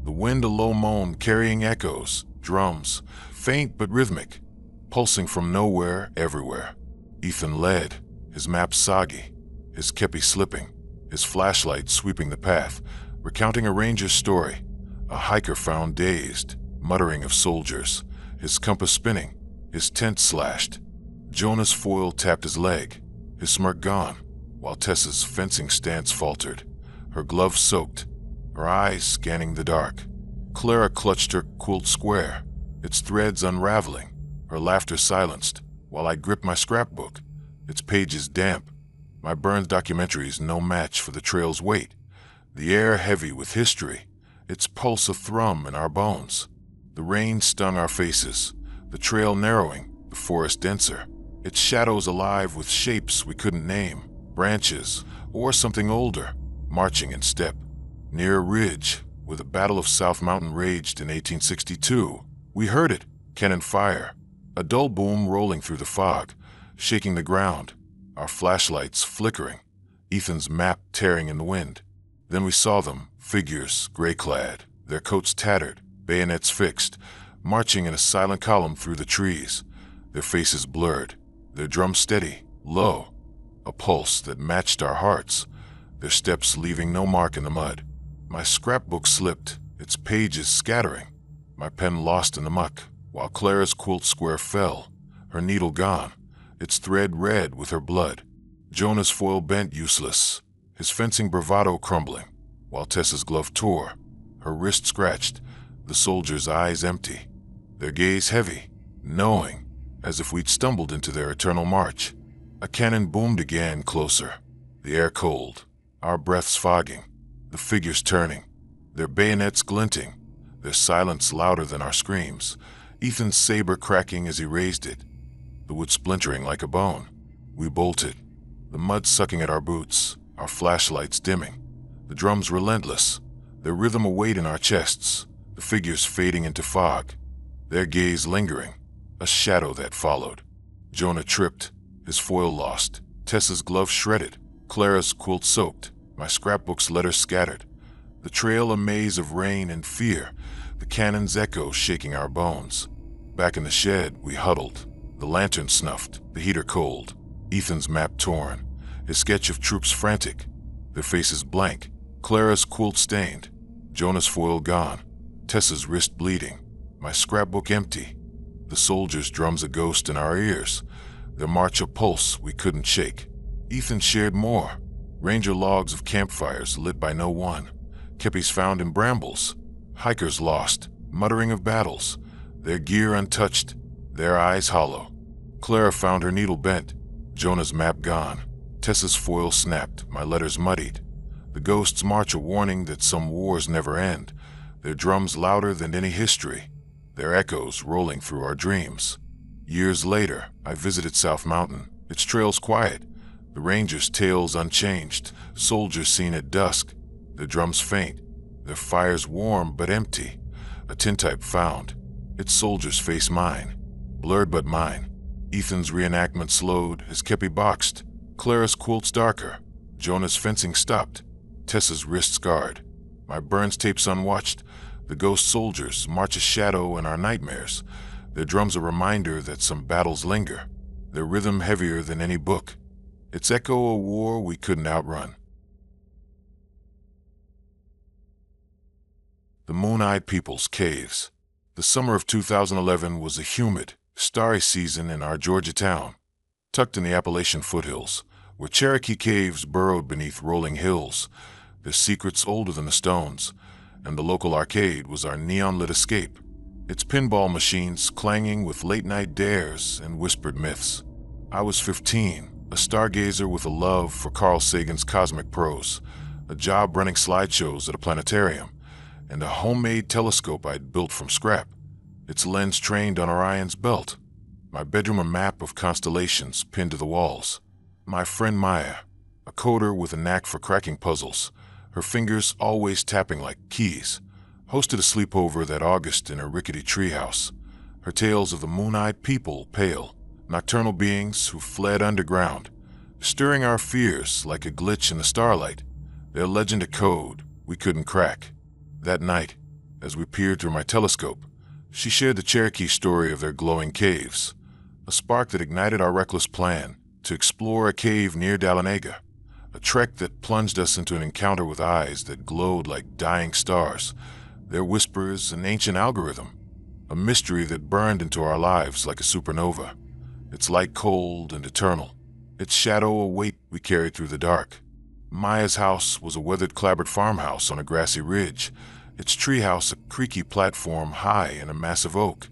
the wind a low moan carrying echoes, drums, faint but rhythmic, pulsing from nowhere everywhere. Ethan led, his map soggy, his kepi slipping, his flashlight sweeping the path, recounting a ranger's story, a hiker found dazed, muttering of soldiers, his compass spinning, his tent slashed. Jonah's foil tapped his leg, his smirk gone, while Tessa's fencing stance faltered, her gloves soaked, her eyes scanning the dark. Clara clutched her quilt square, its threads unraveling, her laughter silenced, while I gripped my scrapbook, its pages damp. My Burns documentary's no match for the trail's weight, the air heavy with history, its pulse a thrum in our bones. The rain stung our faces, the trail narrowing, the forest denser, its shadows alive with shapes we couldn't name, branches, or something older, marching in step. Near a ridge, where the Battle of South Mountain raged in 1862, we heard it, cannon fire, a dull boom rolling through the fog, shaking the ground, our flashlights flickering, Ethan's map tearing in the wind. Then we saw them, figures, gray-clad, their coats tattered, bayonets fixed, marching in a silent column through the trees, their faces blurred, their drums steady, low, a pulse that matched our hearts, their steps leaving no mark in the mud. My scrapbook slipped, its pages scattering, my pen lost in the muck, while Clara's quilt square fell, her needle gone, its thread red with her blood. Jonah's foil bent useless, his fencing bravado crumbling, while Tessa's glove tore, her wrist scratched, the soldier's eyes empty, their gaze heavy, knowing, as if we'd stumbled into their eternal march. A cannon boomed again closer, the air cold, our breaths fogging, the figures turning, their bayonets glinting, their silence louder than our screams, Ethan's saber cracking as he raised it, the wood splintering like a bone. We bolted, the mud sucking at our boots, our flashlights dimming, the drums relentless, their rhythm a weight in our chests, the figures fading into fog, their gaze lingering, a shadow that followed. Jonah tripped, his foil lost, Tessa's glove shredded, Clara's quilt soaked, my scrapbook's letters scattered, the trail a maze of rain and fear, the cannon's echo shaking our bones. Back in the shed, we huddled, the lantern snuffed, the heater cold, Ethan's map torn, his sketch of troops frantic, their faces blank, Clara's quilt stained, Jonah's foil gone, Tessa's wrist bleeding, my scrapbook empty, the soldiers' drums a ghost in our ears, their march a pulse we couldn't shake. Ethan shared more, ranger logs of campfires lit by no one, kepis found in brambles, hikers lost, muttering of battles, their gear untouched, their eyes hollow. Clara found her needle bent, Jonah's map gone, Tessa's foil snapped, my letters muddied. The ghosts march a warning that some wars never end, their drums louder than any history, their echoes rolling through our dreams. Years later, I visited South Mountain, its trails quiet, the rangers' tales unchanged, soldiers seen at dusk, their drums faint, their fires warm but empty, a tintype found, its soldiers face mine, blurred but mine. Ethan's reenactment slowed, his kepi boxed, Clara's quilts darker, Jonah's fencing stopped, Tessa's wrist scarred, my Burns tapes unwatched, the ghost soldiers march a shadow in our nightmares, their drums a reminder that some battles linger, their rhythm heavier than any book, its echo a war we couldn't outrun. The Moon-Eyed People's Caves. The summer of 2011 was a humid, starry season in our Georgia town, tucked in the Appalachian foothills, where Cherokee caves burrowed beneath rolling hills, their secrets older than the stones, and the local arcade was our neon-lit escape, its pinball machines clanging with late-night dares and whispered myths. I was 15, a stargazer with a love for Carl Sagan's cosmic prose, a job running slideshows at a planetarium, and a homemade telescope I'd built from scrap, its lens trained on Orion's belt, my bedroom a map of constellations pinned to the walls. My friend Maya, a coder with a knack for cracking puzzles, her fingers always tapping like keys, hosted a sleepover that August in her rickety treehouse, her tales of the moon-eyed people pale, nocturnal beings who fled underground, stirring our fears like a glitch in the starlight, their legend a code we couldn't crack. That night, as we peered through my telescope, she shared the Cherokee story of their glowing caves, a spark that ignited our reckless plan to explore a cave near Dahlonega, a trek that plunged us into an encounter with eyes that glowed like dying stars, their whispers an ancient algorithm, a mystery that burned into our lives like a supernova. Its light cold and eternal, its shadow a weight we carried through the dark. Maya's house was a weathered clapboard farmhouse on a grassy ridge, its treehouse a creaky platform high in a massive oak,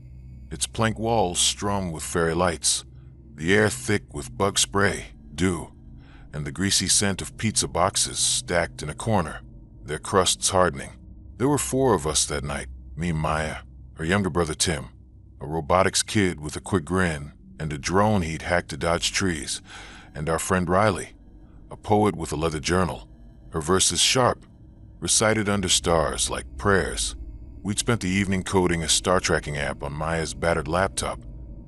its plank walls strung with fairy lights, the air thick with bug spray, dew, and the greasy scent of pizza boxes stacked in a corner, their crusts hardening. There were 4 of us that night, me, Maya, her younger brother Tim, a robotics kid with a quick grin, and a drone he'd hacked to dodge trees, and our friend Riley, a poet with a leather journal, her verses sharp, recited under stars like prayers. We'd spent the evening coding a star tracking app on Maya's battered laptop,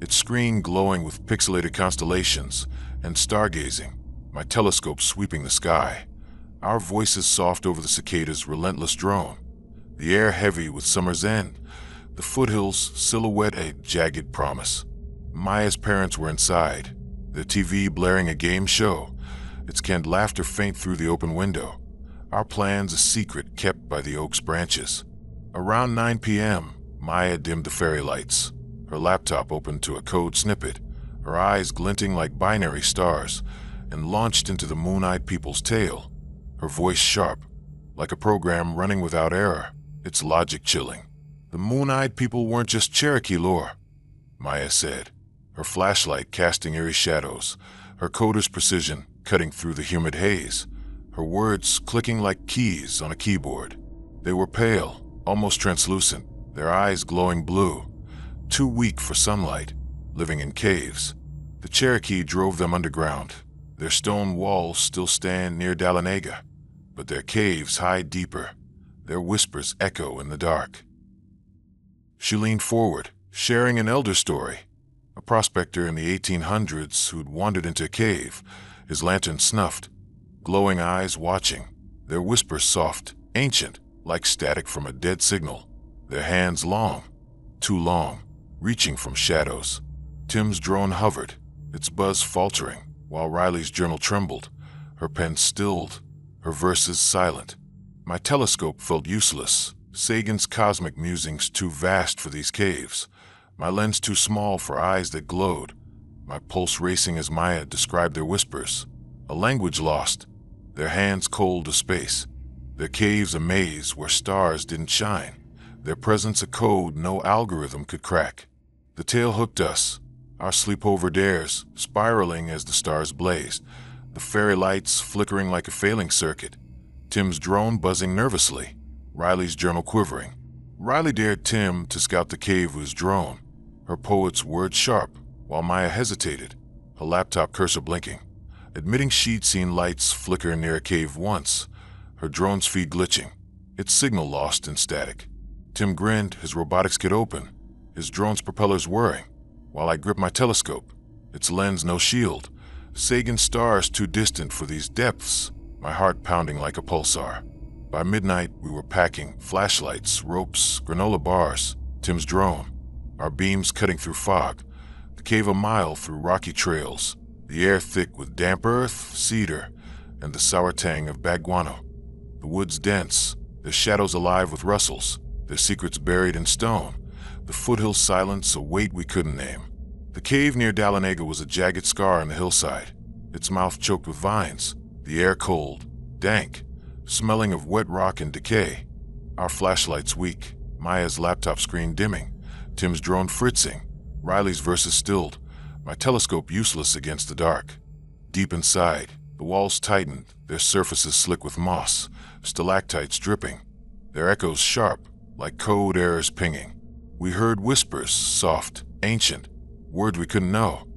its screen glowing with pixelated constellations, and stargazing, my telescope sweeping the sky, our voices soft over the cicada's relentless drone, the air heavy with summer's end, the foothills silhouette a jagged promise. Maya's parents were inside, their TV blaring a game show, its canned laughter faint through the open window, our plans a secret kept by the oak's branches. Around 9 p.m., Maya dimmed the fairy lights, her laptop opened to a code snippet, her eyes glinting like binary stars, and launched into the moon-eyed people's tale, her voice sharp, like a program running without error, its logic chilling. The moon-eyed people weren't just Cherokee lore, Maya said, her flashlight casting eerie shadows, her coder's precision cutting through the humid haze, her words clicking like keys on a keyboard. They were pale, almost translucent, their eyes glowing blue, too weak for sunlight, living in caves. The Cherokee drove them underground. Their stone walls still stand near Dahlonega, but their caves hide deeper. Their whispers echo in the dark. She leaned forward, sharing an elder story. A prospector in the 1800s who'd wandered into a cave, his lantern snuffed, glowing eyes watching, their whispers soft, ancient, like static from a dead signal, their hands long, too long, reaching from shadows. Tim's drone hovered, its buzz faltering, while Riley's journal trembled, her pen stilled, her verses silent. My telescope felt useless, Sagan's cosmic musings too vast for these caves, my lens too small for eyes that glowed, my pulse racing as Maya described their whispers, a language lost, their hands cold to space, their caves a maze where stars didn't shine, their presence a code no algorithm could crack. The tale hooked us, our sleepover dares spiraling as the stars blazed, the fairy lights flickering like a failing circuit, Tim's drone buzzing nervously, Riley's journal quivering. Riley dared Tim to scout the cave with his drone, her poet's words sharp, while Maya hesitated, her laptop cursor blinking, admitting she'd seen lights flicker near a cave once, her drone's feed glitching, its signal lost in static. Tim grinned, his robotics kit open, his drone's propellers whirring, while I gripped my telescope, its lens no shield, Sagan's stars too distant for these depths, my heart pounding like a pulsar. By midnight, we were packing flashlights, ropes, granola bars, Tim's drone, our beams cutting through fog, the cave a mile through rocky trails, the air thick with damp earth, cedar, and the sour tang of baguano. The woods dense, their shadows alive with rustles, their secrets buried in stone, the foothill silence a weight we couldn't name. The cave near Dahlonega was a jagged scar on the hillside, its mouth choked with vines, the air cold, dank, smelling of wet rock and decay. Our flashlights weak, Maya's laptop screen dimming, Tim's drone fritzing, Riley's verses stilled, my telescope useless against the dark. Deep inside, the walls tightened, their surfaces slick with moss, stalactites dripping, their echoes sharp, like code errors pinging. We heard whispers, soft, ancient, words we couldn't know,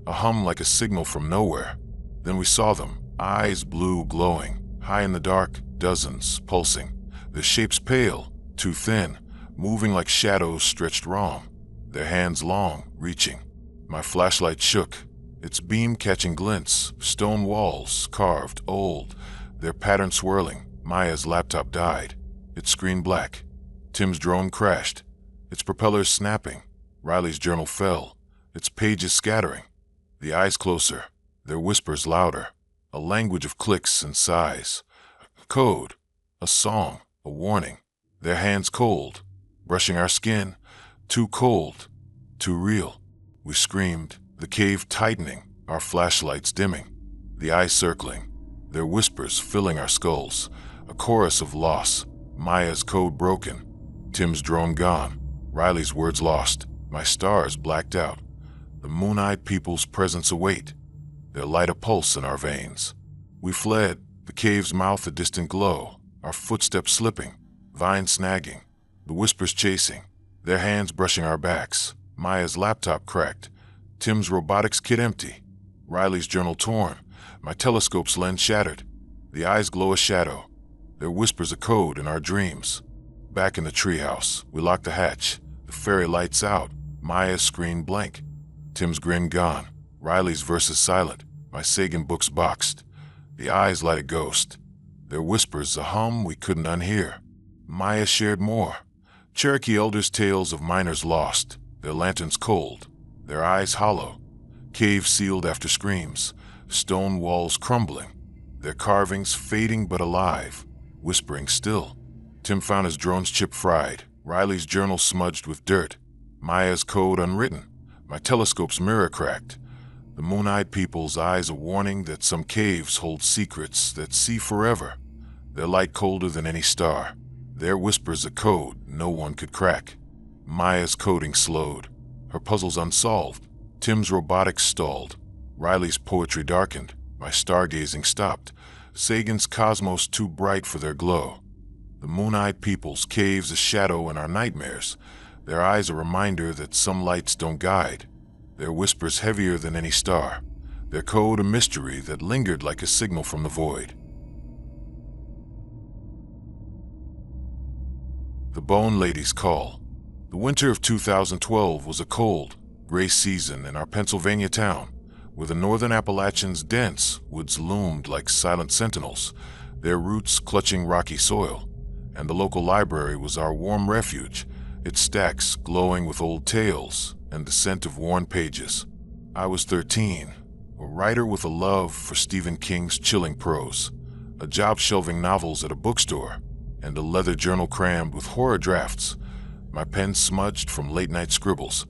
a hum like a signal from nowhere. Then we saw them, eyes blue glowing, high in the dark, dozens, pulsing, their shapes pale, too thin, moving like shadows stretched wrong, their hands long, reaching. My flashlight shook, its beam catching glints, stone walls, carved, old, their pattern swirling. Maya's laptop died, its screen black. Tim's drone crashed, its propellers snapping. Riley's journal fell, its pages scattering. The eyes closer, their whispers louder, a language of clicks and sighs. A code, a song, a warning. Their hands cold, brushing our skin, Too cold, too real. We screamed, the cave tightening, our flashlights dimming, the eyes circling, their whispers filling our skulls, a chorus of loss, Maya's code broken, Tim's drone gone, Riley's words lost, my stars blacked out. The moon-eyed people's presence await, their light a pulse in our veins. We fled, the cave's mouth a distant glow, our footsteps slipping, vines snagging, the whispers chasing, their hands brushing our backs. Maya's laptop cracked, Tim's robotics kit empty, Riley's journal torn, my telescope's lens shattered. The eyes glow a shadow, their whispers a code in our dreams. Back in the treehouse, we locked the hatch, the fairy lights out, Maya's screen blank, Tim's grin gone, Riley's verses silent, my Sagan books boxed. The eyes light a ghost, their whispers a hum we couldn't unhear. Maya shared more, Cherokee elders' tales of miners lost, their lanterns cold, their eyes hollow, caves sealed after screams, stone walls crumbling, their carvings fading but alive, whispering still. Tim found his drone's chip fried, Riley's journal smudged with dirt, Maya's code unwritten, my telescope's mirror cracked. The moon-eyed people's eyes a warning that some caves hold secrets that see forever, their light colder than any star, their whispers a code no one could crack. Maya's coding slowed, her puzzles unsolved, Tim's robotics stalled, Riley's poetry darkened, my stargazing stopped, Sagan's cosmos too bright for their glow. The moon-eyed people's caves a shadow in our nightmares, their eyes a reminder that some lights don't guide, their whispers heavier than any star, their code a mystery that lingered like a signal from the void. The Bone Lady's Call. The winter of 2012 was a cold, gray season in our Pennsylvania town, where the northern Appalachian's dense woods loomed like silent sentinels, their roots clutching rocky soil, and the local library was our warm refuge, its stacks glowing with old tales and the scent of worn pages. I was 13, a writer with a love for Stephen King's chilling prose, a job shelving novels at a bookstore, and a leather journal crammed with horror drafts, my pen smudged from late-night scribbles,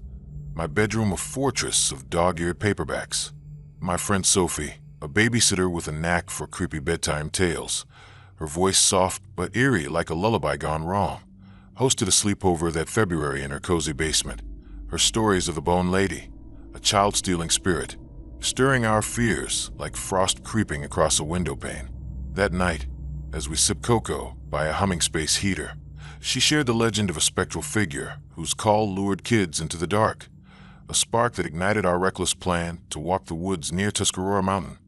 my bedroom a fortress of dog-eared paperbacks. My friend Sophie, a babysitter with a knack for creepy bedtime tales, her voice soft but eerie like a lullaby gone wrong, hosted a sleepover that February in her cozy basement. Her stories of the Bone Lady, a child-stealing spirit, stirring our fears like frost creeping across a window pane. That night, as we sipped cocoa by a humming space heater, she shared the legend of a spectral figure whose call lured kids into the dark, a spark that ignited our reckless plan to walk the woods near Tuscarora Mountain,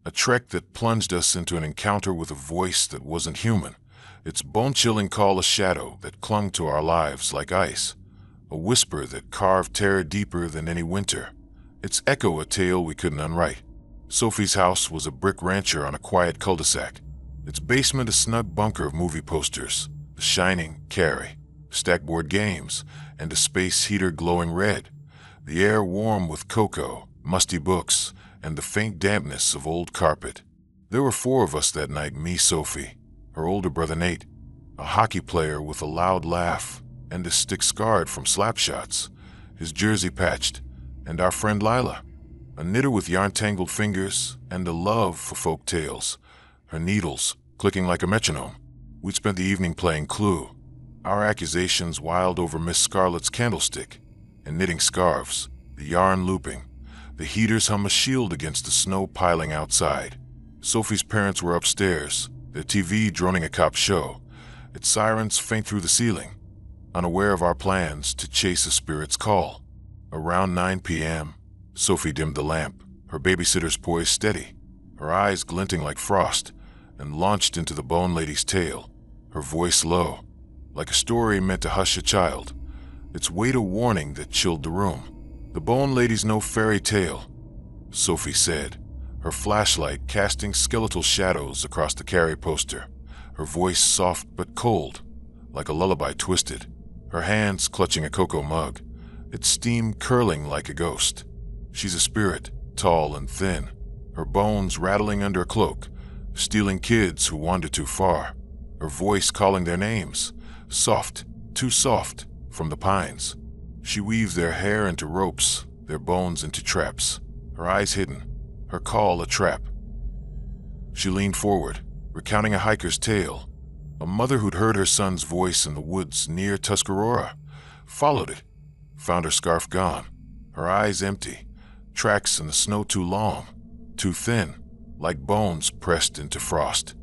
a trek that plunged us into an encounter with a voice that wasn't human, its bone-chilling call a shadow that clung to our lives like ice, a whisper that carved terror deeper than any winter, its echo a tale we couldn't unwrite. Sophie's house was a brick rancher on a quiet cul-de-sac, its basement a snug bunker of movie posters, The Shining, Carrie, stacked board games, and a space heater glowing red, the air warm with cocoa, musty books, and the faint dampness of old carpet. There were 4 of us that night, me, Sophie, her older brother Nate, a hockey player with a loud laugh and a stick scarred from slap shots, his jersey patched, and our friend Lila, a knitter with yarn-tangled fingers and a love for folk tales, her needles clicking like a metronome. We'd spent the evening playing Clue, our accusations wild over Miss Scarlet's candlestick, and knitting scarves, the yarn looping, the heaters hum a shield against the snow piling outside. Sophie's parents were upstairs, their TV droning a cop show, its sirens faint through the ceiling, unaware of our plans to chase a spirit's call. Around 9 p.m., Sophie dimmed the lamp, her babysitter's poise steady, her eyes glinting like frost, and launched into the Bone Lady's tale, her voice low, like a story meant to hush a child, its weight a warning that chilled the room. "The Bone Lady's no fairy tale," Sophie said, her flashlight casting skeletal shadows across the Carrie poster, her voice soft but cold, like a lullaby twisted, her hands clutching a cocoa mug, its steam curling like a ghost. "She's a spirit, tall and thin, her bones rattling under a cloak, stealing kids who wander too far, her voice calling their names, soft, too soft, from the pines. She weaves their hair into ropes, their bones into traps, her eyes hidden, her call a trap. She leaned forward, recounting a hiker's tale. A mother who'd heard her son's voice in the woods near Tuscarora, followed it, found her scarf gone, her eyes empty, tracks in the snow too long, too thin, like bones pressed into frost.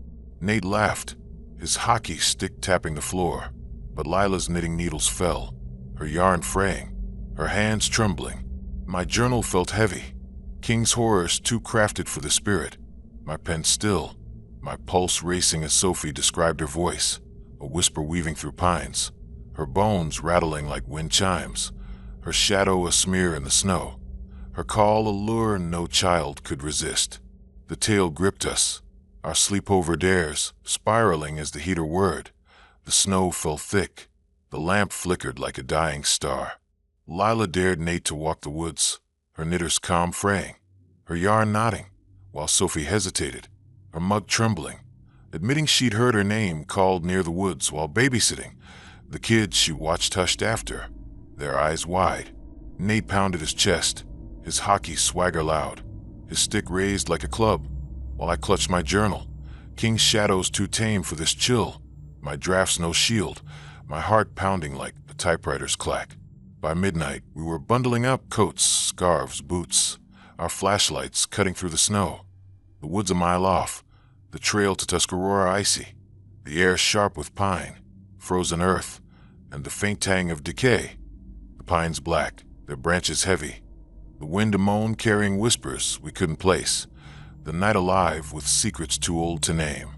Nate laughed, his hockey stick tapping the floor, but Lila's knitting needles fell, her yarn fraying, her hands trembling. My journal felt heavy, King's horrors too crafted for the spirit, my pen still, my pulse racing as Sophie described her voice, a whisper weaving through pines, her bones rattling like wind chimes, her shadow a smear in the snow, her call a lure no child could resist. The tale gripped us, our sleepover dares spiraling as the heater whirred. The snow fell thick, the lamp flickered like a dying star. Lila dared Nate to walk the woods, her knitter's calm fraying, her yarn nodding, while Sophie hesitated, her mug trembling, admitting she'd heard her name called near the woods while babysitting. The kids she watched hushed after, their eyes wide. Nate pounded his chest, his hockey swagger loud, his stick raised like a club, while I clutched my journal. King's shadows too tame for this chill, my drafts no shield, my heart pounding like a typewriter's clack. By midnight, we were bundling up coats, scarves, boots, our flashlights cutting through the snow. The woods a mile off, the trail to Tuscarora icy, the air sharp with pine, frozen earth, and the faint tang of decay. The pines black, their branches heavy, the wind a moan carrying whispers we couldn't place, the night alive with secrets too old to name.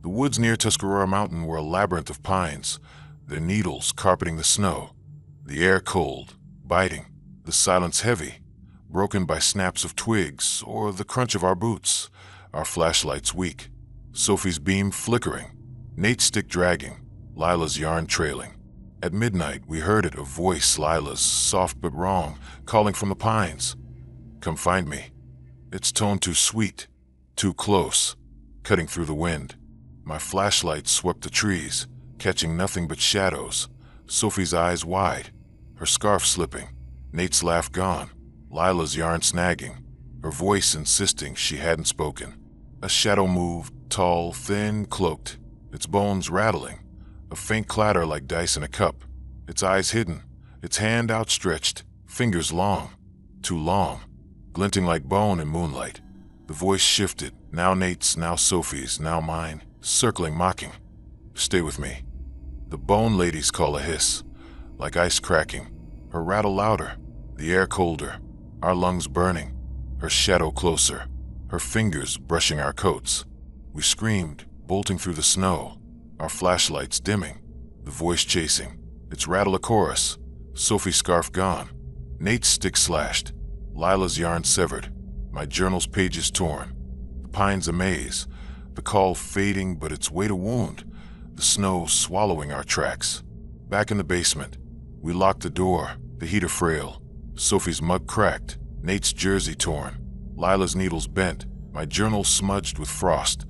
The woods near Tuscarora Mountain were a labyrinth of pines, their needles carpeting the snow, the air cold, biting, the silence heavy, broken by snaps of twigs or the crunch of our boots, our flashlights weak, Sophie's beam flickering, Nate's stick dragging, Lila's yarn trailing. At midnight, we heard it, a voice, Lila's, soft but wrong, calling from the pines. Come find me. Its tone too sweet, too close, cutting through the wind. My flashlight swept the trees, catching nothing but shadows, Sophie's eyes wide, her scarf slipping, Nate's laugh gone, Lila's yarn snagging, her voice insisting she hadn't spoken. A shadow moved, tall, thin, cloaked, its bones rattling, a faint clatter like dice in a cup, its eyes hidden, its hand outstretched, fingers long, too long, glinting like bone in moonlight. The voice shifted, now Nate's, now Sophie's, now mine, circling, mocking. Stay with me. The bone lady's call a hiss, like ice cracking, her rattle louder, the air colder, our lungs burning, her shadow closer, her fingers brushing our coats. We screamed, bolting through the snow, our flashlights dimming, the voice chasing, its rattle a chorus, Sophie's scarf gone, Nate's stick slashed, Lila's yarn severed, my journal's pages torn, the pines a maze, the call fading but its weight a wound, the snow swallowing our tracks. Back in the basement, we locked the door, the heater frail, Sophie's mug cracked, Nate's jersey torn, Lila's needles bent, my journal smudged with frost.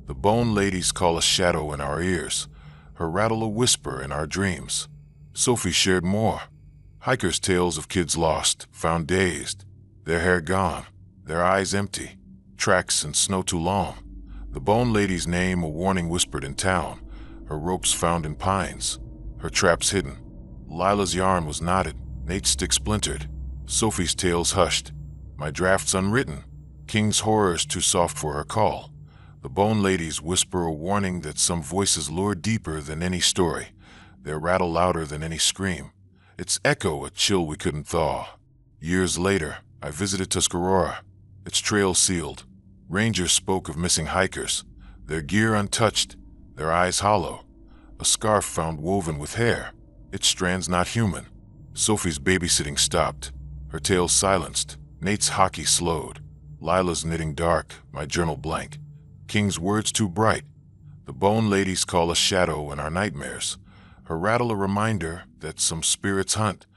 The bone lady's call a shadow in our ears, her rattle a whisper in our dreams. Sophie shared more. Hikers' tales of kids lost, found dazed, their hair gone, their eyes empty, tracks in snow too long. The bone lady's name a warning whispered in town, her ropes found in pines, her traps hidden. Lila's yarn was knotted, Nate's stick splintered, Sophie's tales hushed, my drafts unwritten, King's horrors too soft for her call. The bone ladies whisper a warning that some voices lure deeper than any story, their rattle louder than any scream, its echo a chill we couldn't thaw. Years later, I visited Tuscarora, its trail sealed. Rangers spoke of missing hikers, their gear untouched, their eyes hollow, a scarf found woven with hair, its strands not human. Sophie's babysitting stopped, her tale silenced, Nate's hockey slowed, Lila's knitting dark, my journal blank. King's words too bright, the bone lady's call a shadow in our nightmares, her rattle a reminder that some spirits hunt,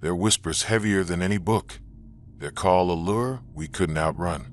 their whispers heavier than any book, their call a lure we couldn't outrun.